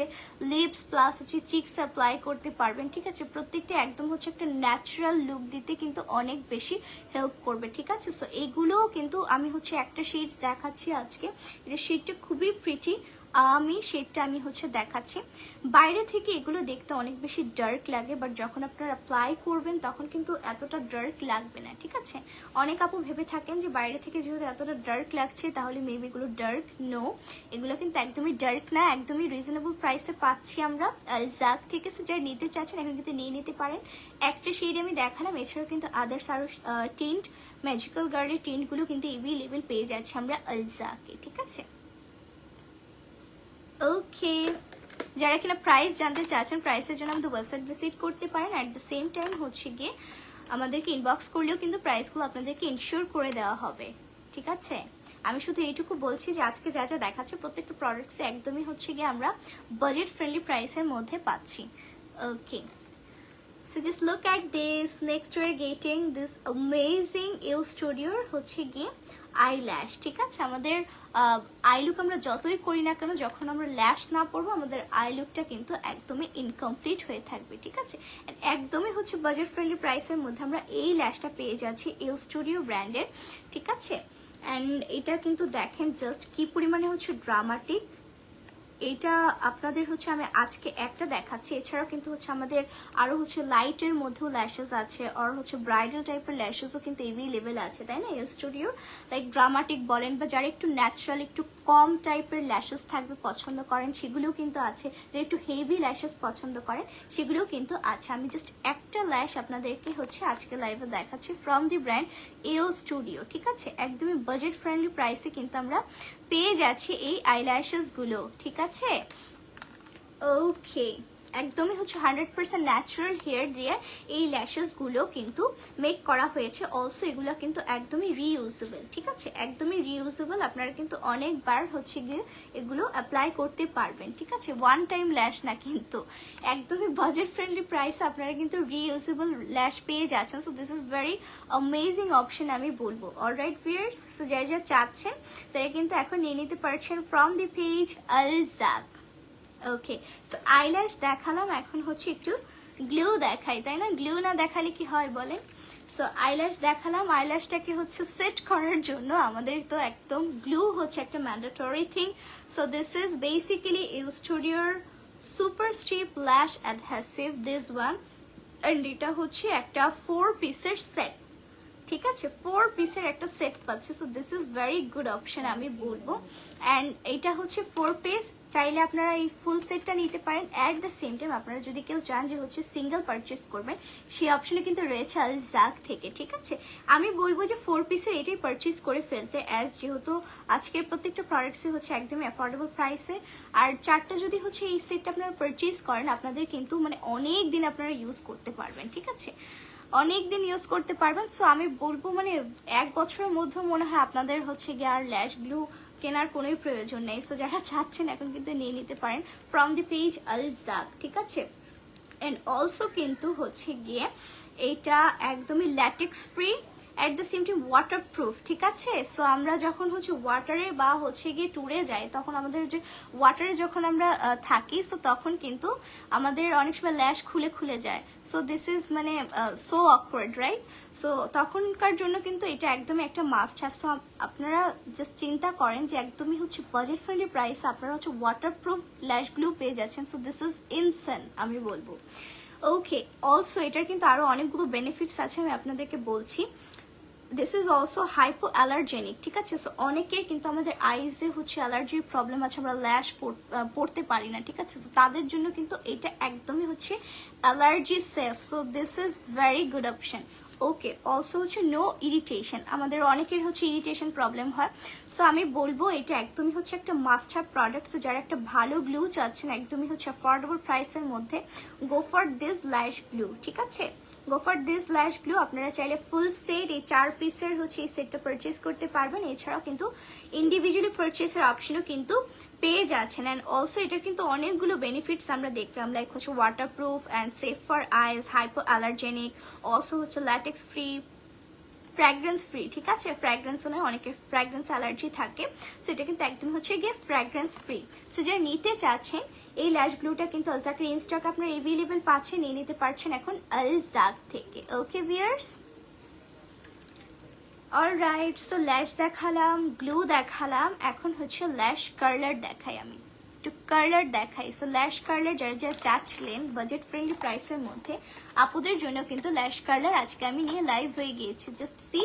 Speaker 1: লিপস প্লাস হচ্ছে চিক্স অ্যাপ্লাই করতে পারবেন। ঠিক আছে, প্রত্যেকটা একদম হচ্ছে একটা ন্যাচারাল লুক দিতে কিন্তু অনেক বেশি হেল্প করবে। ঠিক আছে, সো এগুলোও কিন্তু আমি হচ্ছে একটা শেডস দেখাচ্ছি আজকে, এটা শেডটা খুবই প্রিটি, আমি শেডটা আমি হচ্ছে দেখাচ্ছি। বাইরে থেকে এগুলো দেখতে অনেক বেশি ডার্ক লাগে, বাট যখন আপনারা অ্যাপ্লাই করবেন তখন কিন্তু এতটা ডার্ক লাগবে না, ঠিক আছে? অনেক আপু ভেবে থাকেন যে বাইরে থেকে যেহেতু এতটা ডার্ক লাগছে তাহলে মেবি এগুলো ডার্ক। নো, এগুলো কিন্তু একদমই ডার্ক না, একদমই রিজনেবল প্রাইসে পাচ্ছি আমরা আলজাক থেকে। সো যারা নিতে চাচ্ছেন এখন কিন্তু নিয়ে নিতে পারেন। একটা শেড আমি দেখালাম, এছাড়াও কিন্তু আদার্স আরও টিন্ট, ম্যাজিক্যাল গার্ডের টিন্টগুলো কিন্তু এভেলেবেল পেয়ে যাচ্ছে আমরা আলজাকে, ঠিক আছে? ওকে, যারা কিনা প্রাইস জানতে চাচ্ছেন প্রাইসের জন্য আমাদের ওয়েবসাইট ভিজিট করতে পারেন। অ্যাট দ্য সেম টাইম হচ্ছে গিয়ে আমাদেরকে ইনবক্স করলেও কিন্তু প্রাইসগুলো আপনাদেরকে ইনশিওর করে দেওয়া হবে, ঠিক আছে? আমি শুধু এইটুকু বলছি যে আজকে যা যা দেখাচ্ছে প্রত্যেকটা প্রোডাক্টসে একদমই হচ্ছে গিয়ে আমরা বাজেট ফ্রেন্ডলি প্রাইসের মধ্যে পাচ্ছি। ওকে, so just look at this. Next we are getting this amazing U স্টুডিওর হচ্ছে গিয়ে আই ল্যাশ, ঠিক আছে? আমাদের আই লুক আমরা যতই করি না কেন, যখন আমরা ল্যাশ না পরবো আমাদের আই লুকটা কিন্তু একদমই ইনকমপ্লিট হয়ে থাকবে, ঠিক আছে? একদমই হচ্ছে বাজেট ফ্রেন্ডলি প্রাইসের মধ্যে আমরা এই ল্যাশটা পেয়ে যাচ্ছি ইউ স্টুডিও ব্র্যান্ডের, ঠিক আছে? অ্যান্ড এটা কিন্তু দেখেন জাস্ট কি পরিমাণে হচ্ছে ড্রামাটিক। এটা আপনাদের হচ্ছে আমি আজকে একটা দেখাচ্ছি, এছাড়াও কিন্তু হচ্ছে আমাদের আরো হচ্ছে লাইটের মধ্যেও ল্যাশেস আছে, আর হচ্ছে ব্রাইডাল টাইপের ল্যাশেসও কিন্তু এভেলেবেল আছে, তাই না? ইউ স্টুডিও লাইক ড্রামাটিক বলেন বা যারা একটু ন্যাচারাল একটু কম টাইপের ল্যাশেস থাকবে পছন্দ করেন সেগুলোও কিন্তু আছে, যারা একটু হেভি ল্যাশেস পছন্দ করেন সেগুলোও কিন্তু আছে। আমি জাস্ট একটা ল্যাশ আপনাদেরকে হচ্ছে আজকে লাইভে দেখাচ্ছি from the brand U studio, ঠিক আছে? একদমই বাজেট ফ্রেন্ডলি প্রাইসে কিন্তু আমরা পেয়ে যাচ্ছি এই আইল্যাশেস গুলো, ঠিক আছে? ওকে, একদমই হচ্ছে 100% ন্যাচারাল হেয়ার দিয়ে এই ল্যাশেস গুলো কিন্তু মেক করা হয়েছে। অলসো এগুলো কিন্তু একদমই রিইউজেবল, ঠিক আছে? একদমই রিইউজেবল, আপনারা কিন্তু অনেকবার হচ্ছে গিয়ে এগুলো অ্যাপ্লাই করতে পারবেন, ঠিক আছে? ওয়ান টাইম ল্যাশ না, কিন্তু একদমই বাজেট ফ্রেন্ডলি প্রাইস আপনারা কিন্তু রিইউজেবল ল্যাশ পেয়ে যাচ্ছেন। So this is very amazing option আমি বলবো। অলরাইট ভিউয়ার্স, সো যারা যা চাচ্ছেন তারা কিন্তু এখন নিয়ে নিতে পারছেন from the page Aljak. Okay, so eyelash দেখালাম, এখন হচ্ছে একটু গ্লু দেখাই, তাই না? গ্লু না দেখালে কি হয় বলেন? সো আইল্যাশ দেখালাম, আইল্যাশটাকে হচ্ছে সেট করার জন্য আমাদের তো একদম গ্লু হচ্ছে একটা mandatory thing. So this is basically U স্টুডিওর super strip lash adhesive, this one. And এটা হচ্ছে একটা 4 পিসের সেট, ঠিক আছে? 4 পিসের একটা সেট পাচ্ছে। So this is very good option আমি বলবো। অ্যান্ড এটা হচ্ছে 4 পিস, চাইলে আপনারা এই ফুল সেটটা নিতে পারেন। অ্যাট দ্য সেম টাইম আপনারা যদি কেউ চান যে হচ্ছে সিঙ্গেল পারচেস করবেন, সেই অপশনে কিন্তু রয়েছে আলজাক থেকে, ঠিক আছে? আমি বলবো যে 4 পিসের এটাই পারচেস করে ফেলতে, অ্যাজ যেহেতু আজকের প্রত্যেকটা প্রোডাক্টসই হচ্ছে একদমই অ্যাফোর্ডেবল প্রাইসে। আর 4টা যদি হচ্ছে এই সেটটা আপনারা পারচেস করেন আপনাদের কিন্তু মানে অনেক দিন আপনারা ইউজ করতে পারবেন, ঠিক আছে? অনেক দিন ইউজ করতে পারবেন। সো আমি বলবো মানে 1 বছরের মধ্যে মনে হয় আপনাদের হচ্ছে গিয়ে আর ল্যাশ গ্লু কেনার কোনোই প্রয়োজন নেই। সো যারা চাচ্ছেন এখন কিন্তু নিয়ে নিতে পারেন ফ্রম দি পেজ আলজাক, ঠিক আছে? অ্যান্ড অলসো কিন্তু হচ্ছে গিয়ে এটা একদমই latex free, at the same time waterproof, ঠিক আছে? সো আমরা যখন হচ্ছে ওয়াটারে বা হচ্ছে গিয়ে ট্যুরে যাই তখন আমাদের যে ওয়াটারে যখন আমরা থাকি, সো তখন কিন্তু আমাদের অনেক সময় ল্যাশ খুলে খুলে যায়। সো দিস ইজ মানে সো অকওয়ার্ড, রাইট? সো তখনকার জন্য কিন্তু এটা একদমই একটা মাস্ট হ্যাভ। সো আপনারা জাস্ট চিন্তা করেন যে একদমই হচ্ছে বাজেট ফ্রেন্ডলি প্রাইস আপনারা হচ্ছে ওয়াটারপ্রুফ ল্যাশগুলো পেয়ে যাচ্ছেন। সো দিস ইজ ইনসেন আমি বলবো। ওকে, অলসো এটার কিন্তু আরো অনেকগুলো বেনিফিটস আছে, আমি আপনাদেরকে বলছি। This is also hypo allergenic, ঠিক আছে? সো অনেকের কিন্তু আমাদের আইজে হচ্ছে অ্যালার্জির প্রবলেম আছে, আমরা ল্যাশ পড়তে পারি না, ঠিক আছে? তো তাদের জন্য কিন্তু এটা একদমই হচ্ছে allergy safe. So this is very good option. Okay, also হচ্ছে নো ইরিটেশন, আমাদের অনেকের হচ্ছে ইরিটেশন প্রবলেম হয়। সো আমি বলবো এটা একদমই হচ্ছে একটা মাস্ট হ্যাভ প্রোডাক্ট। সো যারা একটা ভালো গ্লু চাচ্ছেন একদমই হচ্ছে অ্যাফোর্ডেবল প্রাইসের মধ্যে, গো ফর দিস ল্যাশ গ্লু, ঠিক আছে? গো ফর দিস ল্যাশ গ্লু। আপনারা চাইলে ফুল সেট এই 4 পিসের হচ্ছে এই সেটটা পারচেস করতে পারবেন। এছাড়াও কিন্তু ইন্ডিভিজুয়ালি পারচেসের অপশনও কিন্তু পেয়ে যাচ্ছেন। অ্যান্ড অলসো এটার কিন্তু অনেকগুলো বেনিফিটস আমরা দেখলাম, লাইক হচ্ছে waterproof and safe for eyes, hypoallergenic, also হচ্ছে ল্যাটেক্স ফ্রি, ফ্র্যাগ্রেন্স ফ্রি, ঠিক আছে? ফ্র্যাগ্রেন্সও নয়, অনেকের ফ্র্যাগ্রেন্স অ্যালার্জি থাকে। সো এটা কিন্তু একদম হচ্ছে গিয়ে ফ্র্যাগ্রেন্স ফ্রি। সো যারা নিতে চাচ্ছেন এই ল্যাশ গ্লুটা কিন্তু আলজাকের ইন স্টক আপনারা এভেলেবেল পাচ্ছেন, নিয়ে নিতে পারছেন এখন আলজাক থেকে। ওকে ভিউয়ার্স, অলরাইট, সো ল্যাশ দেখালাম, গ্লু দেখালাম, এখন হচ্ছে ল্যাশ কার্লার দেখাই আমি। একটু কালার দেখাই। সো ল্যাশ কালার যারা যারা চাচ্ছিলেন বাজেট ফ্রেন্ডলি প্রাইসের মধ্যে, আপুদের জন্য কিন্তু ল্যাশ কালার আজকে আমি নিয়ে লাইভ হয়ে গিয়েছি। জাস্ট সি,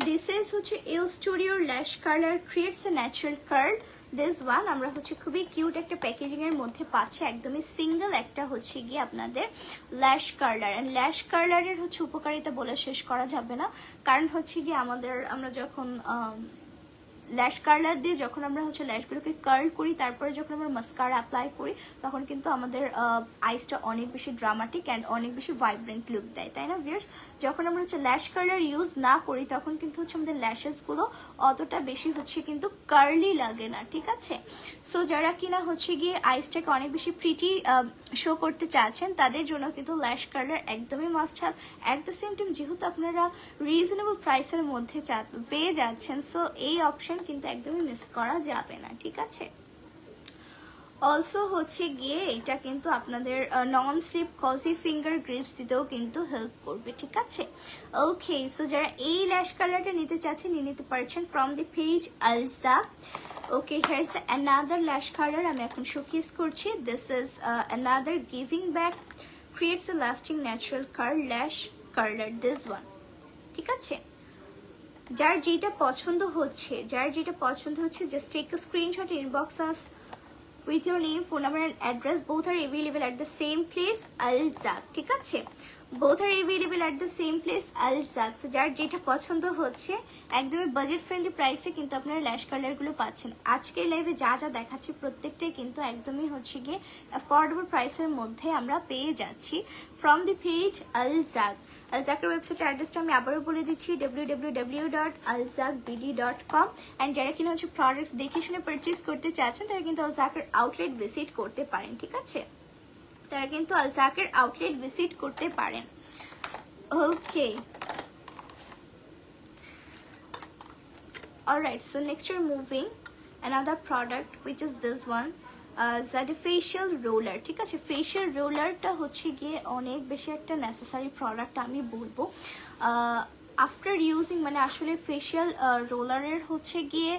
Speaker 1: দিস ইজ হচ্ছে এও স্টুডিওর lash colour creates a natural curl. This one আমরা হচ্ছে খুবই কিউট একটা প্যাকেজিং এর মধ্যে পাচ্ছি, একদমই সিঙ্গেল একটা হচ্ছে গিয়ে আপনাদের ল্যাশ কার্লার। অ্যান্ড ল্যাশ কার্লারের হচ্ছে উপকারিতা বলে শেষ করা যাবে না, কারণ হচ্ছে গিয়ে আমরা যখন ল্যাশ কার্লার দিয়ে যখন আমরা হচ্ছে ল্যাশগুলোকে কার্ল করি, তারপরে যখন আমরা মাস্কারা অ্যাপ্লাই করি, তখন কিন্তু আমাদের আইসটা অনেক বেশি ড্রামাটিক অ্যান্ড অনেক বেশি ভাইব্রেন্ট লুক দেয়, তাই না ভিউয়ার্স? যখন আমরা হচ্ছে ল্যাশ কার্লার ইউজ না করি তখন কিন্তু হচ্ছে আমাদের ল্যাশেসগুলো অতটা বেশি হচ্ছে কিন্তু কার্লি লাগে না, ঠিক আছে? সো যারা কিনা হচ্ছে গিয়ে আইসটাকে অনেক বেশি প্রিটি শো করতে চাচ্ছেন, তাদের জন্য কিন্তু ল্যাশ কার্লার একদমই must have. At the same time যেহেতু আপনারা রিজনেবল প্রাইসের মধ্যে পেয়ে যাচ্ছেন, সো এই অপশন কিন্তু একদমই মিস করা যাবে না, ঠিক আছে? অলসো হচ্ছে গিয়ে এটা কিন্তু আপনাদের non slip cozy finger grips দিতেও কিন্তু হেল্প করবে, ঠিক আছে? ওকে, সো যারা এই ল্যাশ কালারটা নিতে চাচ্ছেন নিয়ে নিতে পারছেন from the page Aljak. Okay, here is the another lash colour, আমি এখন শোকেস করছি। This is another giving back creates a lasting natural curl lash curler, this one, ঠিক আছে? যার যেটা পছন্দ হচ্ছে just take a screenshot, inbox us with your name, phone number and address. Both are available at the same place, Alzak, ঠিক আছে? both are available at the same place, Alzak. So যার যেটা পছন্দ হচ্ছে একদমই বাজেট ফ্রেন্ডলি প্রাইসে কিন্তু আপনারা ল্যাশ কালারগুলো পাচ্ছেন। আজকের লাইভে যা যা দেখাচ্ছি প্রত্যেকটাই কিন্তু একদমই হচ্ছে গিয়ে অ্যাফোর্ডেবল প্রাইসের মধ্যে আমরা পেয়ে যাচ্ছি ফ্রম দি পেজ আলজাক। আলজাকের ওয়েবসাইটের অ্যাড্রেসটা আমি আবারও বলে দিচ্ছি, www.alzakbd.com। অ্যান্ড যারা কিনা হচ্ছে প্রোডাক্টস দেখে শুনে পারচেস করতে চাচ্ছেন তারা কিন্তু আলজাকের আউটলেট ভিজিট করতে পারেন, ঠিক আছে? তারা কিন্তু আলজাকের আউটলেট ভিজিট করতে পারেন। ওকে, alright, so next we're moving another product which is this one, Zadi facial roller, ঠিক আছে? ফেশিয়াল রোলারটা হচ্ছে গিয়ে অনেক বেশি একটা নেসেসারি প্রোডাক্ট আমি বলবো। আফটার ইউজিং মানে আসলে ফেশিয়াল রোলারের হচ্ছে গিয়ে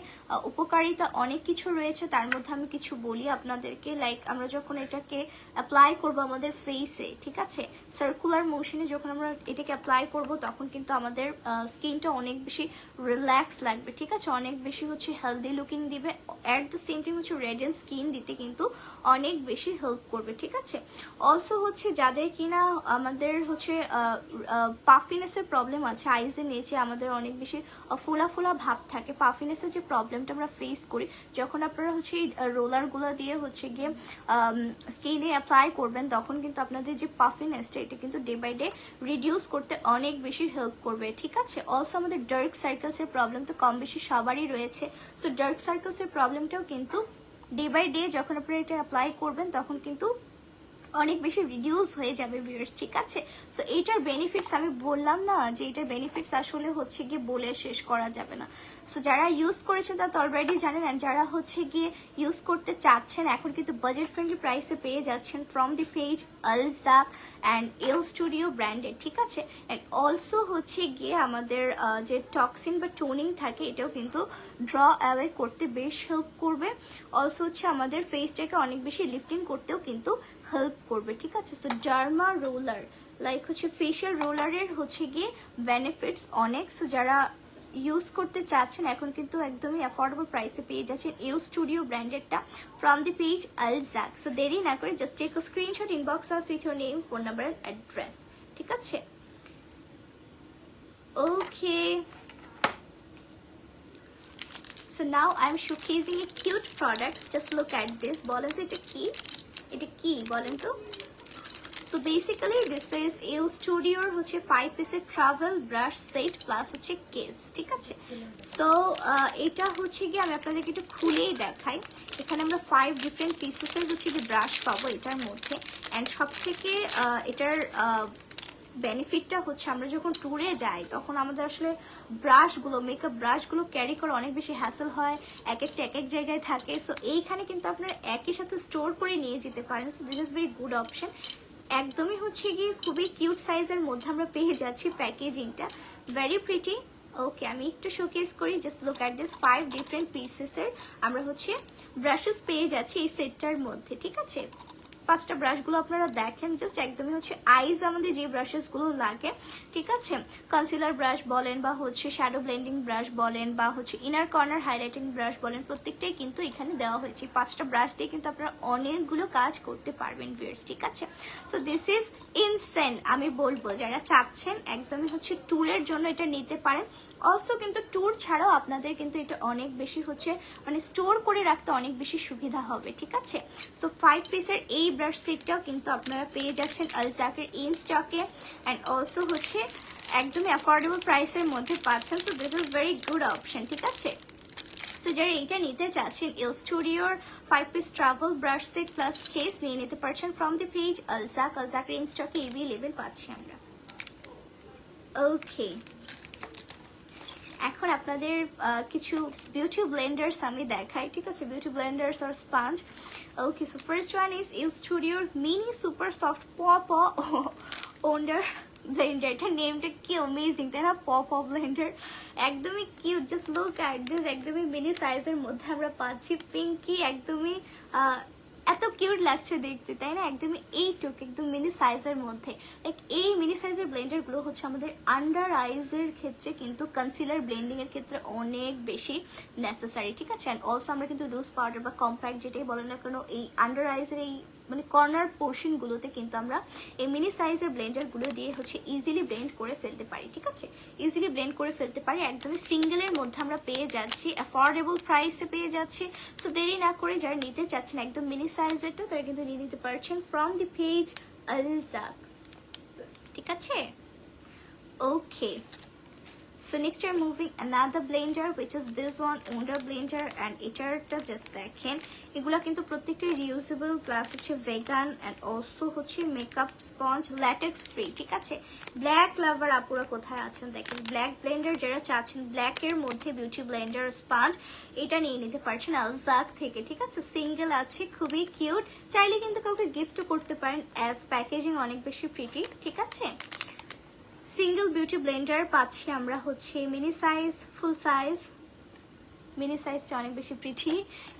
Speaker 1: উপকারিতা অনেক কিছু রয়েছে, তার মধ্যে আমি কিছু বলি আপনাদেরকে। লাইক আমরা যখন এটাকে অ্যাপ্লাই করব আমাদের ফেসে, ঠিক আছে, সার্কুলার মোশনে যখন আমরা এটাকে অ্যাপ্লাই করব তখন কিন্তু আমাদের স্কিনটা অনেক বেশি রিল্যাক্স লাগবে, ঠিক আছে? অনেক বেশি হচ্ছে হেলদি লুকিং দিবে, অ্যাট দ্য সেম টাইম হচ্ছে রেডিয়েন্ট স্কিন দিতে কিন্তু অনেক বেশি হেল্প করবে, ঠিক আছে? অলসো হচ্ছে যাদের কিনা আমাদের হচ্ছে পাফিনেসের প্রবলেম আছে, আইজের নিচে আমাদের অনেক বেশি ফোলা ফোলা ভাব থাকে, পাফিনেসের যে প্রবলেমটা আমরা ফেস করি, যখন আপনারা হচ্ছে এই রোলারগুলো দিয়ে হচ্ছে গিয়ে স্কিনে অ্যাপ্লাই করবেন তখন কিন্তু আপনাদের যে পাফিনেসটা এটা কিন্তু ডে বাই ডে রিডিউস করতে অনেক বেশি হেল্প করবে, ঠিক আছে? অলসো আমাদের ডার্ক সার্কেলসের প্রবলেম তো কম বেশি সবারই রয়েছে, সো ডার্ক সার্কেলসের প্রবলেমটাও কিন্তু ডে বাই ডে যখন আপনারা এটা অ্যাপ্লাই করবেন তখন কিন্তু অনেক বেশি রিডিউস হয়ে যাবে ভিউয়ার্স, ঠিক আছে? সো এইটার বেনিফিটস আমি বললাম না যে এইটার বেনিফিটস আসলে হচ্ছে গিয়ে বলে শেষ করা যাবে না। সো যারা ইউজ করেছেন তারা তো অলরেডি জানেন, অ্যান্ড যারা হচ্ছে গিয়ে ইউজ করতে চাচ্ছেন এখন কিন্তু বাজেট ফ্রেন্ডলি প্রাইসে পেয়ে যাচ্ছেন from the page Alja and এও স্টুডিও ব্র্যান্ডেড, ঠিক আছে? অ্যান্ড অলসো হচ্ছে গিয়ে আমাদের যে টক্সিন বা টোনিং থাকে এটাও কিন্তু ড্র অ্যাওয়ে করতে বেশ হেল্প করবে। অলসো হচ্ছে আমাদের ফেসটাকে অনেক বেশি লিফটিং করতেও কিন্তু হেল্প করবে, ঠিক আছে? তো ডার্মা রোলার লাইক হচ্ছে ফেশিয়াল রোলারের হচ্ছে গিয়ে বেনিফিটস অনেক। সো যারা ইউজ করতে চাচ্ছেন এখন কিন্তু একদমই অ্যাফোর্ডেবল প্রাইসে পেয়ে যাচ্ছেন এও স্টুডিও ব্র্যান্ডেডটা from the page Aljak. So দেরি না করে just take a screenshot, inbox us with your name, phone number and address, ঠিক আছে? ওকে, so now I'm showcasing a cute product. Just look at this. বলেন তো এটা কি? এটা কি বলেন তো? So basically this is এও স্টুডিওর হচ্ছে 5 পিসের ট্রাভেল ব্রাশ সেট প্লাস হচ্ছে কেস, ঠিক আছে? সো এটা হচ্ছে গিয়ে আমি আপনাদেরকে একটু খুলেই দেখাই। এখানে আমরা 5 ডিফারেন্ট পিসেসের হচ্ছে গিয়ে ব্রাশ পাবো এটার মধ্যে। অ্যান্ড সব থেকে এটার বেনিফিটটা হচ্ছে আমরা যখন ট্যুরে যাই তখন আমাদের আসলে ব্রাশগুলো, মেকআপ ব্রাশগুলো ক্যারি করা অনেক বেশি হ্যাসেল হয়, এক একটা এক এক জায়গায় থাকে। সো এইখানে কিন্তু আপনারা একই সাথে স্টোর করে নিয়ে যেতে পারেন। So this is very good option. একদমই হচ্ছে গিয়ে খুবই কিউট সাইজের মধ্যে আমরা পেয়ে যাচ্ছি প্যাকেজিংটা, ভেরি প্রিটি ওকে, আমি একটু শোকেস করি, just look at this 5 different পিসেসের আমরা হচ্ছে ব্রাশেস পেয়ে যাচ্ছি এই সেটটার মধ্যে, ঠিক আছে। 5টা ব্রাশগুলো আপনারা দেখেন, জাস্ট একদমই হচ্ছে আইজ আমাদের যে ব্রাশেসগুলো লাগে, ঠিক আছে, কনসিলার ব্রাশ বলেন বা হচ্ছে শ্যাডো ব্লেন্ডিং ব্রাশ বলেন বা হচ্ছে ইনার কর্নার হাইলাইটিং ব্রাশ বলেন, প্রত্যেকটাই কিন্তু এখানে দেওয়া হয়েছে। 5টা ব্রাশ দিয়ে কিন্তু আপনারা অনেকগুলো কাজ করতে পারবেন ভিউয়ার্স, ঠিক আছে। সো দিস ইজ ইনসেন, আমি বলবো যারা চাচ্ছেন একদমই হচ্ছে ট্যুরের জন্য এটা নিতে পারেন। অলসো কিন্তু ট্যুর ছাড়াও আপনাদের কিন্তু এটা অনেক বেশি হচ্ছে মানে স্টোর করে রাখতে অনেক বেশি সুবিধা হবে, ঠিক আছে। সো 5 পিসের এই ব্রাশ সেটটাও কিন্তু আপনারা পেয়ে যাচ্ছেন আলজাকের ইন স্টকে, অ্যান্ড অলসো হচ্ছে একদমই অ্যাফোর্ডেবল প্রাইসের মধ্যে পাচ্ছেন। So this is very good option, ঠিক আছে। সো যারা এইটা নিতে চাচ্ছেন ইউ স্টুডিওর 5 piece travel brush set plus case নিয়ে নিতে পারছেন ফ্রম দি পেজ আলজাকের ইন স্টকে এভেলেবেল পাচ্ছি আমরা। ওকে, এখন আপনাদের কিছু বিউটি ব্লেন্ডার্স আমি দেখাই, ঠিক আছে, বিউটি ব্লেন্ডার্স আর sponge. Okay, so first one is ইউ স্টুডিওর mini super soft pop wonder blender. এটা নেমটা কি অ্যামেজিং, তাই না? পপ ব্লেন্ডার একদমই cute, just look at this, একদমই মিনি সাইজের মধ্যে আমরা পাচ্ছি, পিঙ্কি, একদমই এত কিউট লাগছে দেখতে, তাই না? একদমই এইটুক একদম মিনি সাইজের মধ্যে। লাইক এই মিনি সাইজের ব্লেন্ডারগুলো হচ্ছে আমাদের আন্ডার আইজের ক্ষেত্রে কিন্তু কনসিলার ব্লেন্ডিং এর ক্ষেত্রে অনেক বেশি নেসেসারি, ঠিক আছে। অ্যান্ড অলসো আমরা কিন্তু লুজ পাউডার বা কম্প্যাক্ট যেটাই বলেন না কেন, এই আন্ডার আইজের এই মানে কর্নার পোর্শনগুলোতে কিন্তু আমরা এই মিনি সাইজের ব্লেন্ডারগুলো দিয়ে হচ্ছে ইজিলি ব্লেন্ড করে ফেলতে পারি, ঠিক আছে, ইজিলি ব্লেন্ড করে ফেলতে পারি। একদমই সিঙ্গেলের মধ্যে আমরা পেয়ে যাচ্ছি, অ্যাফোর্ডেবল প্রাইসে পেয়ে যাচ্ছি। সো দেরি না করে যারা নিতে চাচ্ছেন একদম মিনি সাইজেরটা, তারা কিন্তু নিয়ে নিতে পারছেন ফ্রম দি পেজ আলজাক, ঠিক আছে। ওকে, so next you're moving another blender which is this one Wonder blender, and এটারটা জাস্ট দেখেন, এগুলা কিন্তু প্রত্যেকটা রিউজেবল প্লাস হচ্ছে ভেগান অ্যান্ড অলসো হচ্ছে মেকআপ স্পঞ্জ ল্যাটেক্স ফ্রি, ঠিক আছে। ব্ল্যাক লাভার আপুরা কোথায় আছেন দেখেন, ব্ল্যাক ব্লেন্ডার যারা চাচ্ছেন ব্ল্যাকের মধ্যে বিউটি ব্লেন্ডার স্পঞ্জ, এটা নিয়ে নিতে পারছেন আলজাক থেকে, ঠিক আছে। সিঙ্গেল আছে, খুবই কিউট, চাইলে কিন্তু কাউকে গিফটও করতে পারেন, অ্যাজ প্যাকেজিং অনেক বেশি প্রিটি, ঠিক আছে। সিঙ্গেল বিউটি ব্লেন্ডার পাচ্ছি আমরা হচ্ছে মিনি সাইজ, ফুল সাইজ, মিনি সাইজটা অনেক বেশি প্রিটি,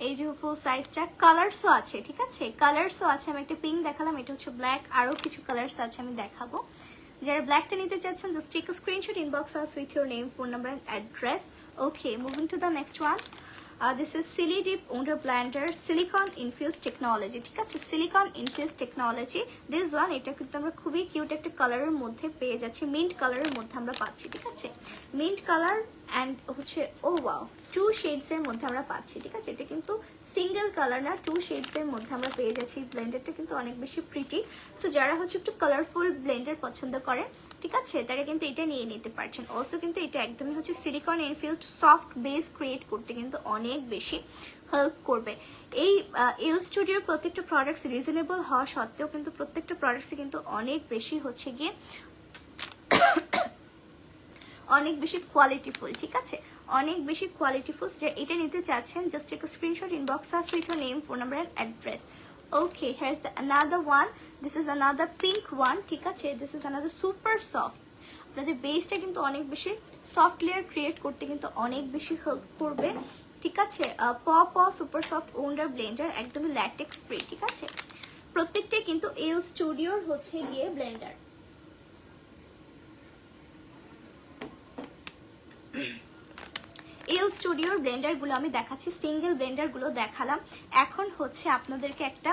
Speaker 1: এই যে ফুল সাইজটা, কালারসও আছে, ঠিক আছে, কালারসও আছে। আমি একটা পিঙ্ক দেখালাম, এটা হচ্ছে ব্ল্যাক, আরও কিছু কালারস আছে আমি দেখাবো। যারা ব্ল্যাকটা নিতে চাচ্ছেন just take a screenshot, inbox us with your name, phone number and address. Okay, moving to the next one. This is Silly Dip Wonder Blender Silicone Infused Technology, ঠিক আছে, Silicone Infused Technology this one, এটা কিন্তু আমরা খুবই কিউট একটা কালারের মধ্যে পেয়ে যাচ্ছি, মিন্ট কালারের মধ্যে আমরা পাচ্ছি, ঠিক আছে, মিন্ট কালার অ্যান্ড হচ্ছে ও ওয়াও 2 শেডস এর মধ্যে আমরা পাচ্ছি, ঠিক আছে। এটা কিন্তু সিঙ্গেল কালার না, 2 শেডস এর মধ্যে আমরা পেয়ে যাচ্ছি। ব্লেন্ডারটা কিন্তু অনেক বেশি প্রিটি, তো যারা হচ্ছে একটু কালারফুল ব্লেন্ডার পছন্দ করেন, ঠিক আছে, তারা কিন্তু এটা নিয়ে নিতে পারছেন। অলসো কিন্তু এটা একদমই হচ্ছে silicone infused soft base create করতে কিন্তু অনেক বেশি হেল্প করবে। এই ইউ স্টুডিওর প্রত্যেকটা প্রোডাক্টস রিজনেবল হওয়া সত্ত্বেও কিন্তু প্রত্যেকটা প্রোডাক্টসই কিন্তু অনেক বেশি হচ্ছে গিয়ে অনেক বেশি কোয়ালিটিফুল, ঠিক আছে, অনেক বেশি কোয়ালিটিফুল। যে এটা নিতে চাচ্ছেন just take a screenshot, inbox us with your name, phone number and address. Okay, here's the another one, this is another pink one, ঠিক আছে, this is another super soft, আপনাদের বেসটা কিন্তু অনেক বেশি সফট লেয়ার ক্রিয়েট করতে কিন্তু অনেক বেশি হেল্প করবে, ঠিক আছে। Pop super soft wonder Blender, একদমই ল্যাটেক্স ফ্রি, ঠিক আছে, প্রত্যেকটাই কিন্তু ইউ স্টুডিওর হচ্ছে গিয়ে ব্লেন্ডার। ইউ স্টুডিওর ব্লেন্ডারগুলো আমি দেখাচ্ছি, সিঙ্গেল ব্লেন্ডারগুলো দেখালাম, এখন হচ্ছে আপনাদেরকে একটা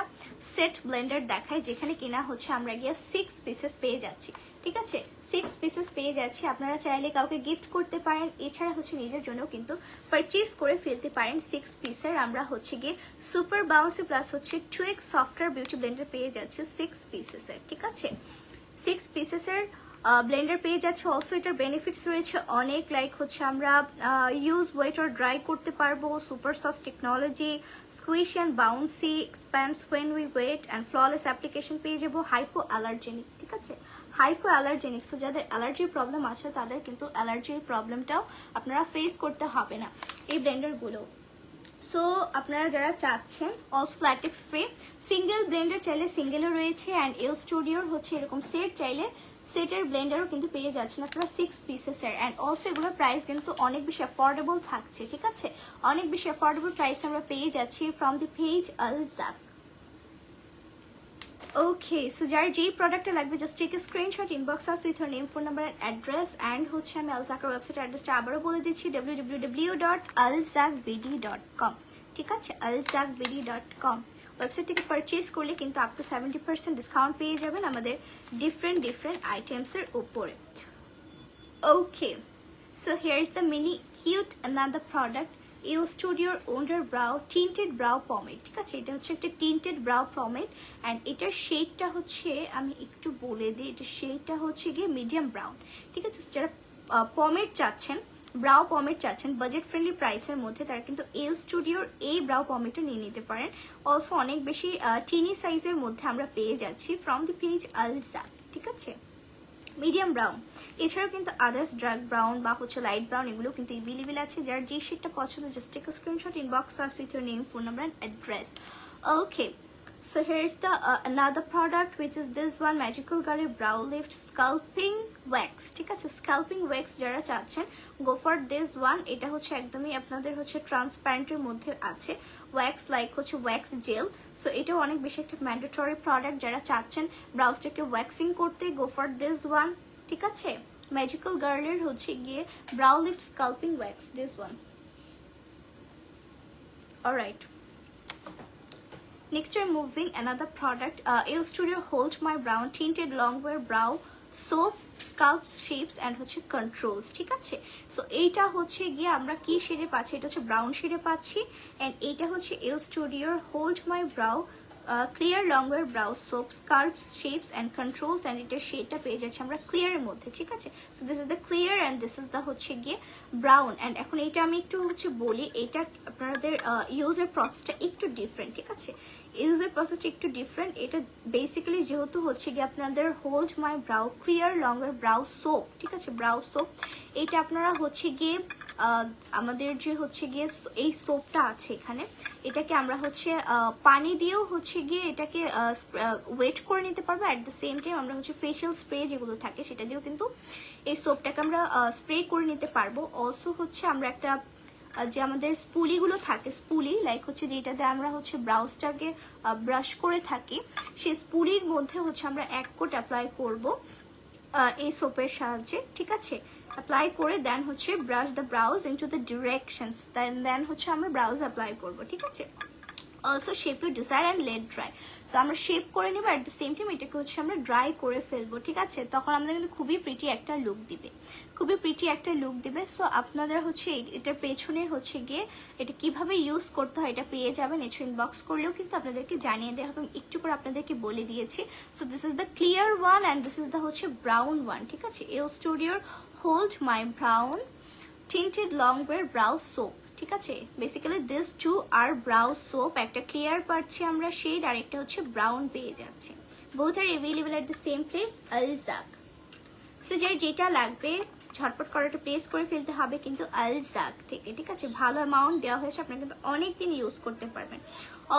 Speaker 1: সেট ব্লেন্ডার দেখাই, যেখানে কিনা হচ্ছে আমরা গিয়ে 6 পিসেস পেয়ে যাচ্ছি, ঠিক আছে, 6 পিসেস পেয়ে যাচ্ছি। আপনারা চাইলে কাউকে গিফট করতে পারেন, এছাড়া হচ্ছে নিজের জন্য কিন্তু পারচেজ করে ফেলতে পারেন। 6 পিসের আমরা হচ্ছে গিয়ে সুপার বাউন্সি প্লাস হচ্ছে 2x সফটওয়্যার বিউটি ব্লেন্ডার পেয়ে যাচ্ছে 6 পিসেসের, ঠিক আছে, 6 পিসেসের ব্লেন্ডার পেয়ে যাচ্ছে। অলসো এটার বেনিফিটস রয়েছে অনেক, লাইক হচ্ছে আমরা ইউজ ওয়েট আর ড্রাই করতে পারবো, super soft technology, squish and bouncy, expands when we wet and flawless application পেয়ে যাবো, হাইপো অ্যালার্জেনিক, ঠিক আছে, হাইপো অ্যালার্জেনিক। সো যাদের অ্যালার্জির প্রবলেম আছে তাদের কিন্তু অ্যালার্জির প্রবলেমটাও আপনারা ফেস করতে হবে না এই ব্লেন্ডারগুলো। সো আপনারা যারা চাচ্ছেন also latex free, single Blender চাইলে সিঙ্গেলও রয়েছে, অ্যান্ড ইউ স্টুডিওর হচ্ছে এরকম সেট চাইলে সেটের ব্লেন্ডারও কিন্তু পেয়ে যাচ্ছেন আপনারা 6 পিসেসের। অ্যান্ড অলসো এগুলোর প্রাইস কিন্তু অনেক বেশি অ্যাফোর্ডেবল থাকছে, ঠিক আছে, অনেক বেশি অ্যাফোর্ডেবল প্রাইস আমরা পেয়ে যাচ্ছি from the page Aljak. Okay, so যার যেই প্রোডাক্টটা লাগবে just take a screenshot, inbox us with your name, phone number and address. And হচ্ছে আমি আলজাকের ওয়েবসাইট অ্যাড্রেসটা আবারও বলে দিচ্ছি, www.alzakbd.com, ঠিক আছে, alzakbd.com। ওয়েবসাইট থেকে পারচেজ করলে কিন্তু আপ টু 70% ডিসকাউন্ট পেয়ে যাবেন আমাদের ডিফারেন্ট আইটেমসের উপরে। Okay, so here is the mini cute another product, ইউ স্টুডিওর wonder brow tinted brow pomade, ঠিক আছে, এটা হচ্ছে একটা টিন্টেড ব্রাউ পমেড। অ্যান্ড এটার শেডটা হচ্ছে, আমি একটু বলে দিই, এটার শেডটা হচ্ছে গিয়ে মিডিয়াম ব্রাউন, ঠিক আছে। যারা পমেড চাচ্ছেন, ব্রাউ পমেড চাচ্ছেন বাজেট ফ্রেন্ডলি প্রাইসের মধ্যে, তারা কিন্তু ইউ স্টুডিওর এই ব্রাউ পমেডটা নিয়ে নিতে পারেন। অলসো অনেক বেশি টিনি সাইজের মধ্যে আমরা পেয়ে যাচ্ছি ফ্রম দি পেজ আলজাক, ঠিক আছে, মিডিয়াম ব্রাউন। এছাড়াও কিন্তু আদার্স ডার্ক ব্রাউন বা হচ্ছে লাইট ব্রাউন এগুলো কিন্তু এভেলেবেল আছে। যার যে শেডটা পছন্দ just take a screenshot, inbox us with your name, phone number and address. Okay, so here's the another product which is this one, Magical Girl Brow Lift Sculpting Wax, ঠিক আছে, স্ক্যাল্পিং ওয়্যাক্স যারা চাচ্ছেন গো ফর দিস ওয়ান। এটা হচ্ছে একদমই আপনাদের হচ্ছে ট্রান্সপারেন্টের মধ্যে আছে, ওয়্যাক্স লাইক হচ্ছে ওয়্যাক্স জেল। সো এটাও অনেক বেশি একটা ম্যান্ডেটরি প্রোডাক্ট, যারা চাচ্ছেন ব্রাউজটাকে ওয়্যাক্সিং করতে গো ফর দিস ওয়ান, ঠিক আছে। ম্যাজিক্যাল গার্লের হচ্ছে গিয়ে brow lift scalping wax, this one. Alright, next we're moving another product, AO Studio Hold My Brow Tinted Longwear Brow Soap, Sculpts, Shapes and হচ্ছে Controls, ঠিক আছে। সো এইটা হচ্ছে গিয়ে আমরা কি শেডে পাচ্ছি, এটা হচ্ছে ব্রাউন শেডে পাচ্ছি। অ্যান্ড এইটা হচ্ছে AO Studio Hold My Brow clear longwear brow soap, sculpts, shapes and controls. And এটার শেডটা পেয়ে যাচ্ছে আমরা ক্লিয়ারের মধ্যে, ঠিক আছে। So this is the clear and this is the হচ্ছে গিয়ে ব্রাউন। অ্যান্ড এখন এইটা আমি একটু হচ্ছে বলি, এটা আপনাদের ইউজের প্রসেসটা একটু ডিফারেন্ট, ঠিক আছে, ইউজের প্রসেসটা একটু ডিফারেন্ট। এটা বেসিক্যালি যেহেতু হচ্ছে গিয়ে আপনাদের hold my brow clear longwear brow soap, ঠিক আছে, ব্রাউ সোপ, এইটা আপনারা হচ্ছে গিয়ে আমাদের যে হচ্ছে গিয়ে এই সোপটা আছে এখানে, এটাকে আমরা হচ্ছে পানি দিয়েও হচ্ছে গিয়ে এটাকে ওয়েট করে নিতে পারবো। অ্যাট দ্য সেম টাইম আমরা হচ্ছে ফেশিয়াল স্প্রে যেগুলো থাকে সেটা দিয়েও কিন্তু এই সোপটাকে আমরা স্প্রে করে নিতে পারবো। অলসো হচ্ছে আমরা একটা যে আমাদের স্পুলিগুলো থাকে, স্পুলি লাইক হচ্ছে যেটাতে আমরা হচ্ছে ব্রাউজটাকে ব্রাশ করে থাকি, সেই স্পুলির মধ্যে হচ্ছে আমরা এক কোট অ্যাপ্লাই করব এই সোপের সাহায্যে, ঠিক আছে। অ্যাপ্লাই করে দেন হচ্ছে brush the brows into the directions, then হচ্ছে আমরা ব্রাউজ অ্যাপ্লাই করবো, ঠিক আছে। Also shape you desire and let dry. So আমরা শেপ করে নিব, অ্যাট দ্য সেম টাইম এটাকে হচ্ছে আমরা ড্রাই করে ফেলবো, ঠিক আছে। তখন আমাদের কিন্তু খুবই প্রিটি একটা লুক দিবে, খুবই প্রিটি একটা লুক দিবে। সো আপনারা হচ্ছে এটার পেছনে হচ্ছে গিয়ে এটা কিভাবে ইউজ করতে হয় এটা পেয়ে যাবেন। এছাড়া ইনবক্স করলেও কিন্তু আপনাদেরকে জানিয়ে দেওয়া হবে, একটু করে আপনাদেরকে বলে দিয়েছি। So this is the clear one and this is the হচ্ছে ব্রাউন ওয়ান, ঠিক আছে। AO Studio hold my brown tinted longwear brow soap, ঠিক আছে। Basically this two are brow soap, একটা ক্লিয়ার পাচ্ছি আমরা শেড আর একটা হচ্ছে ব্রাউন পেয়ে যাচ্ছে। Both are available at the same place আলজাক। সো যার যেটা লাগবে ঝটপট করে একটা প্লেস করে ফেলতে হবে কিন্তু আলজাক থেকে, ঠিক আছে। ভালো অ্যামাউন্ট দেওয়া হয়েছে, আপনারা কিন্তু অনেকদিন ইউজ করতে পারবেন।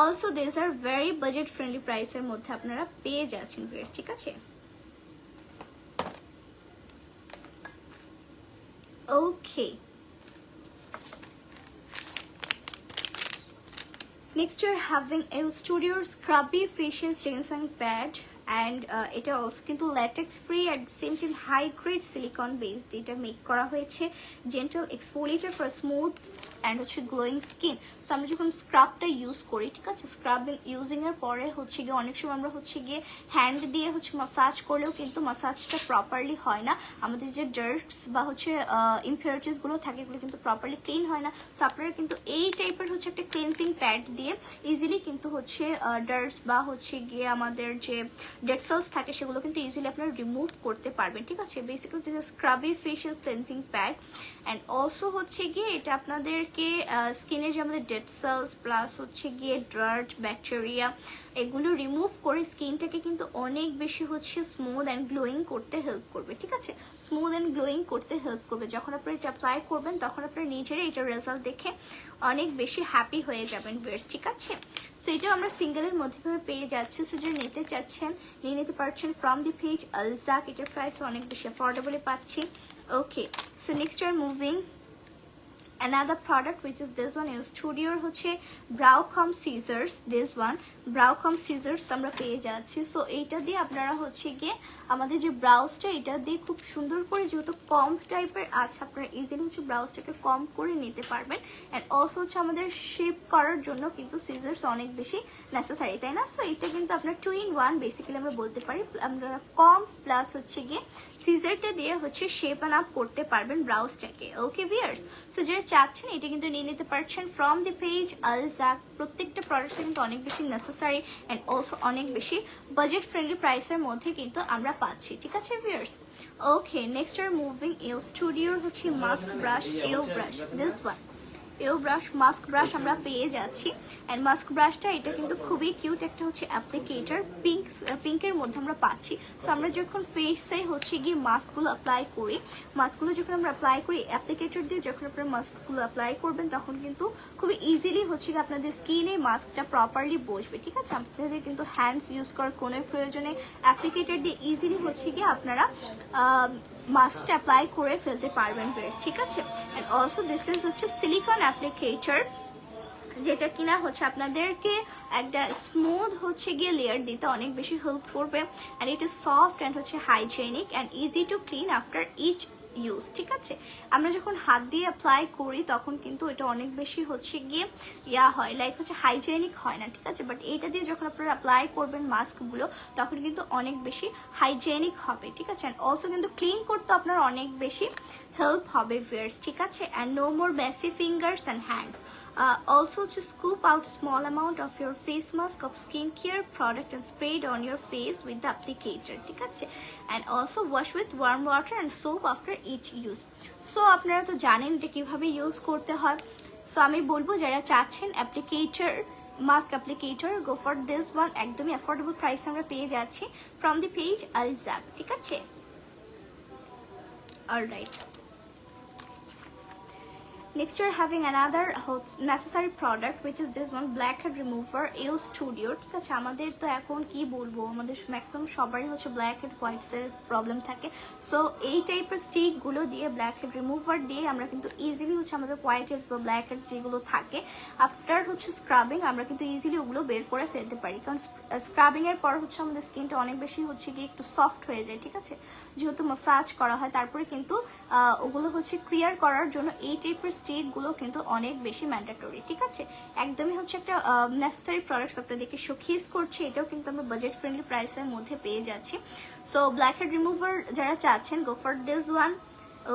Speaker 1: Also this are very budget friendly প্রাইসের মধ্যে আপনারা পেয়ে যাচ্ছেন ভিউয়ার্স, ঠিক আছে। ওকে, next you're having a Studio Scrubby Facial Cleansing Pad and এটা অলসো কিন্তু latex free at the same time high grade silicone base দিয়ে এটা মেক করা হয়েছে। Gentle exfoliator for smooth and হচ্ছে গ্লোয়িং স্কিন। সো আমরা যখন স্ক্রাবটা ইউজ করি, ঠিক আছে, স্ক্রাবিং ইউজিংয়ের পরে হচ্ছে গিয়ে অনেক সময় আমরা হচ্ছে গিয়ে হ্যান্ড দিয়ে হচ্ছে মাসাজ করলেও কিন্তু মাসাজটা প্রপারলি হয় না, আমাদের যে ডার্টস বা হচ্ছে ইমপিউরিটিসগুলো থাকে এগুলো কিন্তু প্রপারলি ক্লিন হয় না। সো আপনারা কিন্তু এই টাইপের হচ্ছে একটা ক্লিনজিং প্যাড দিয়ে ইজিলি কিন্তু হচ্ছে ডার্টস বা হচ্ছে গিয়ে আমাদের যে ডেড সেলস থাকে সেগুলো কিন্তু ইজিলি আপনারা রিমুভ করতে পারবেন, ঠিক আছে। Basically this scrubby facial cleansing pad and also হচ্ছে গিয়ে এটা আপনাদেরকে স্কিনের যে আমাদের ডেড সেলস প্লাস হচ্ছে গিয়ে ডার্ট ব্যাকটেরিয়া এগুলো রিমুভ করে স্কিনটাকে কিন্তু অনেক বেশি হচ্ছে স্মুথ অ্যান্ড গ্লোয়িং করতে হেল্প করবে, ঠিক আছে? স্মুথ অ্যান্ড গ্লোয়িং করতে হেল্প করবে। যখন আপনি এটা অ্যাপ্লাই করবেন তখন আপনার নিজেরই এটার রেজাল্ট দেখে অনেক বেশি হ্যাপি হয়ে যাবেন ভিউয়ার্স, ঠিক আছে? সো এটাও আমরা সিঙ্গেলের মধ্যে পেয়ে যাচ্ছি। সো যারা নিতে চাচ্ছেন নিয়ে নিতে পারছেন ফ্রম দি পেজ আলজাক। এটার প্রাইস অনেক বেশি অ্যাফোর্ডেবলে পাচ্ছি। Okay, so next are moving another product which is this one is Studio হচ্ছে Browcom scissors, this one Browcom scissors আমরা পেয়ে যাচ্ছি। সো এইটা দিয়ে আপনারা হচ্ছে গিয়ে আমাদের যে ব্রাউজটা এটা দিয়ে খুব সুন্দর করে, যেহেতু কম টাইপের আছে, আপনারা ইজিলি হচ্ছে ব্রাউজটাকে কম করে নিতে পারবেন। অ্যান্ড অলসো হচ্ছে আমাদের শেপ করার জন্য কিন্তু সিজার্স অনেক বেশি নেসেসারি, তাই না? সো এটা কিন্তু আপনার 2 in 1 বেসিক্যালি আমরা বলতে পারি। আমরা কম প্লাস হচ্ছে গিয়ে সিজারটা দিয়ে হচ্ছে শেপ অ্যান্ড আপ করতে পারবেন ব্রাউজটাকে। ওকে ভিউয়ার্স, সো যারা চাচ্ছেন এটা কিন্তু নিয়ে নিতে পারছেন ফ্রম দি পেজ আলজাক। প্রত্যেকটা প্রোডাক্টসে কিন্তু অনেক বেশি নেসেসারি অ্যান্ড অলসো অনেক বেশি বাজেট ফ্রেন্ডলি প্রাইসের মধ্যে কিন্তু আমরা পাচ্ছি, ঠিক আছে viewers? Okay, next are moving এও স্টুডিওর হচ্ছে মাস্ক ব্রাশ, এও ব্রাশ, দিস ওয়ান এও ব্রাশ, মাস্ক ব্রাশ আমরা পেয়ে যাচ্ছি। অ্যান্ড মাস্ক ব্রাশটা এটা কিন্তু খুবই কিউট একটা হচ্ছে অ্যাপ্লিকেটার, পিঙ্কের মধ্যে আমরা পাচ্ছি। সো আমরা যখন ফেসে হচ্ছে গিয়ে মাস্কগুলো অ্যাপ্লাই করি, মাস্কগুলো যখন আমরা অ্যাপ্লাই করি অ্যাপ্লিকেটর দিয়ে, যখন আপনারা মাস্কগুলো অ্যাপ্লাই করবেন তখন কিন্তু খুবই ইজিলি হচ্ছে গিয়ে আপনাদের স্কিনে মাস্কটা প্রপারলি বসবে, ঠিক আছে? আপনাদের কিন্তু হ্যান্ডস ইউজ করার কোনো প্রয়োজনে অ্যাপ্লিকেটর দিয়ে ইজিলি হচ্ছে গিয়ে আপনারা মাস্কটা অ্যাপ্লাই করে ফেলতে পারবেন বেশ, ঠিক আছে? অ্যান্ড অলসো দিস ইজ হচ্ছে সিলিকন অ্যাপ্লিকেটর, যেটা কিনা হচ্ছে আপনাদেরকে একটা স্মুথ হচ্ছে গিয়ে লেয়ার দিতে অনেক বেশি হেল্প করবে। And it is soft and হচ্ছে hygienic and easy to clean after each use, ঠিক আছে? আমরা যখন হাত দিয়ে অ্যাপ্লাই করি তখন কিন্তু এটা অনেক বেশি হচ্ছে গিয়ে হয়, লাইক হচ্ছে হাইজেনিক হয় না, ঠিক আছে? বাট এইটা দিয়ে যখন আপনারা অ্যাপ্লাই করবেন মাস্কগুলো তখন কিন্তু অনেক বেশি হাইজেনিক হবে, ঠিক আছে? অ্যান্ড অলসো কিন্তু ক্লিন করতে আপনার অনেক বেশি হেল্প হবে ভিউয়ার্স, ঠিক আছে? And no more messy fingers and hands. Also to scoop out small amount of your face mask of skincare product and spray it on your face with the applicator, ঠিক আছে? And also wash with warm water and soap after each use. So আপনারা তো জানেন এটা কিভাবে ইউজ করতে হয়। সো আমি বলবো যারা চাচ্ছেন applicator, mask applicator, go for this one. একদমই অ্যাফোর্ডেবল প্রাইস আমরা পেয়ে যাচ্ছি ফ্রম দি পেজ আলজাক, ঠিক আছে? Alright, next you're having another necessary product which is this one blackhead remover এও স্টুডিও, ঠিক আছে? আমাদের তো এখন কি বলবো, আমাদের ম্যাক্সিমাম সবারই হচ্ছে ব্ল্যাকহেড হোয়াইটস এর প্রবলেম থাকে। সো এই টাইপের স্টিকগুলো দিয়ে, ব্ল্যাকহেড রিমুভার দিয়ে আমরা কিন্তু ইজিলি হচ্ছে আমাদের হোয়াইট হেডস বা ব্ল্যাক হেডস যেগুলো থাকে আফটার হচ্ছে স্ক্রাবিং আমরা কিন্তু ইজিলি ওগুলো বের করে ফেলতে পারি। কারণ স্ক্রাবিং এর পর হচ্ছে আমাদের স্কিনটা অনেক বেশি হচ্ছে কি একটু সফট হয়ে যায়, ঠিক আছে? যেহেতু ম্যাসাজ করা হয় তারপরে কিন্তু ওগুলো হচ্ছে ক্লিয়ার করার জন্য এই টাইপের স্টিকগুলো কিন্তু অনেক বেশি ম্যান্ডেটরি, ঠিক আছে? একদমই হচ্ছে একটা নেসেসারি প্রোডাক্টস আপনাদেরকে শোকেস করছে। এটাও কিন্তু আমরা বাজেট ফ্রেন্ডলি প্রাইসের মধ্যে পেয়ে যাচ্ছি। সো ব্ল্যাকহেড রিমুভার যারা চাচ্ছেন go for this one.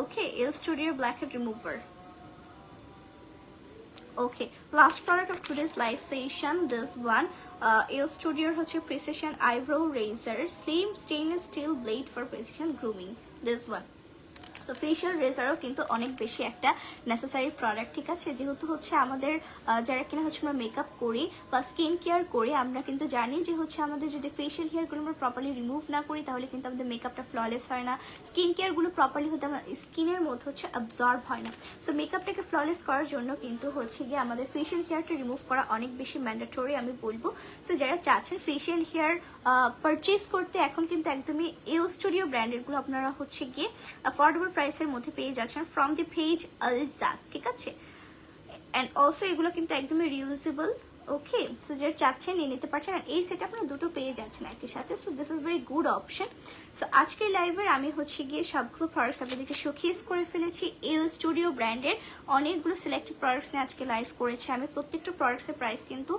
Speaker 1: Okay, L Studio blackhead remover. Okay, last product of today's live session, this one EO Studio হচ্ছে precision eyebrow razor, slim stainless steel blade for precision grooming, this one. তো ফেশিয়াল রেজারও কিন্তু অনেক বেশি একটা নেসেসারি প্রোডাক্ট, ঠিক আছে? যেহেতু হচ্ছে আমাদের যারা কিনা হচ্ছে আমরা মেকআপ করি বা স্কিন কেয়ার করি, আমরা কিন্তু জানি যে হচ্ছে আমাদের যদি ফেশিয়াল হেয়ারগুলো আমরা প্রপারলি রিমুভ না করি তাহলে কিন্তু আমাদের মেকআপটা ফ্ললেস হয় না, স্কিন কেয়ারগুলো প্রপারলি হতে আমার স্কিনের মধ্যে হচ্ছে অ্যাবজর্ব হয় না। সো মেকআপটাকে ফ্ললেস করার জন্য কিন্তু হচ্ছে গিয়ে আমাদের ফেশিয়াল হেয়ারটা রিমুভ করা অনেক বেশি ম্যান্ডেটরি আমি বলবো। সো যারা চাচ্ছেন ফেশিয়াল হেয়ার পারচেজ করতে এখন কিন্তু একদমই EO Studio ব্র্যান্ডেরগুলো আপনারা হচ্ছে গিয়ে অ্যাফোর্ডেবল প্রাইসের মধ্যে পেয়ে যাচ্ছেন ফ্রম দি পেজ আলজাক, ঠিক আছে? অ্যান্ড অলসো এগুলো কিন্তু একদমই রিউজেবল। ওকে, সো যারা চাচ্ছেন নিয়ে নিতে পারছেন। আর এই সেট আপনারা দুটো পেয়ে যাচ্ছেন একই সাথে। So this is very good option. So আজকের লাইভের আমি হচ্ছে গিয়ে সবগুলো প্রোডাক্টস আপনাদেরকে শোকেস করে ফেলেছি। EO Studio ব্র্যান্ডের অনেকগুলো সিলেক্টেড প্রোডাক্টস নিয়ে আজকে লাইভ করেছি আমি। প্রত্যেকটা প্রোডাক্টসের প্রাইস কিন্তু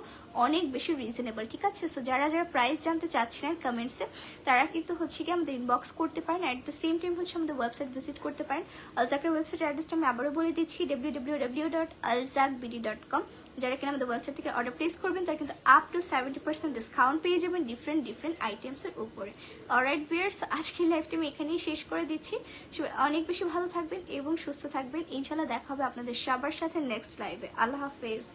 Speaker 1: অনেক বেশি রিজনেবল, ঠিক আছে? সো যারা যারা প্রাইস জানতে চাচ্ছিলেন কমেন্টসে তারা কিন্তু হচ্ছে গিয়ে আমাদের ইনবক্স করতে পারেন। অ্যাট দ্য সেম টাইম হচ্ছে আমাদের ওয়েবসাইট ভিজিট করতে পারেন। আলজাকের ওয়েবসাইট অ্যাড্রেসটা আমি আবারও বলে দিচ্ছি, www.alzakbd.com। যারা কিনা আমাদের ওয়েবসাইট থেকে অর্ডার প্লেস করবেন তারা কিন্তু আপ টু 70% ডিসকাউন্ট পেয়ে যাবেন ডিফারেন্ট আইটেমসের উপরে। অলরাইট ভিউয়ার্স, আজকের লাইভটা আমি এখানেই শেষ করে দিচ্ছি। সবাই অনেক বেশি ভালো থাকবেন এবং সুস্থ থাকবেন। ইনশাল্লাহ দেখা হবে আপনাদের সবার সাথে নেক্সট লাইভে। আল্লাহ হাফেজ।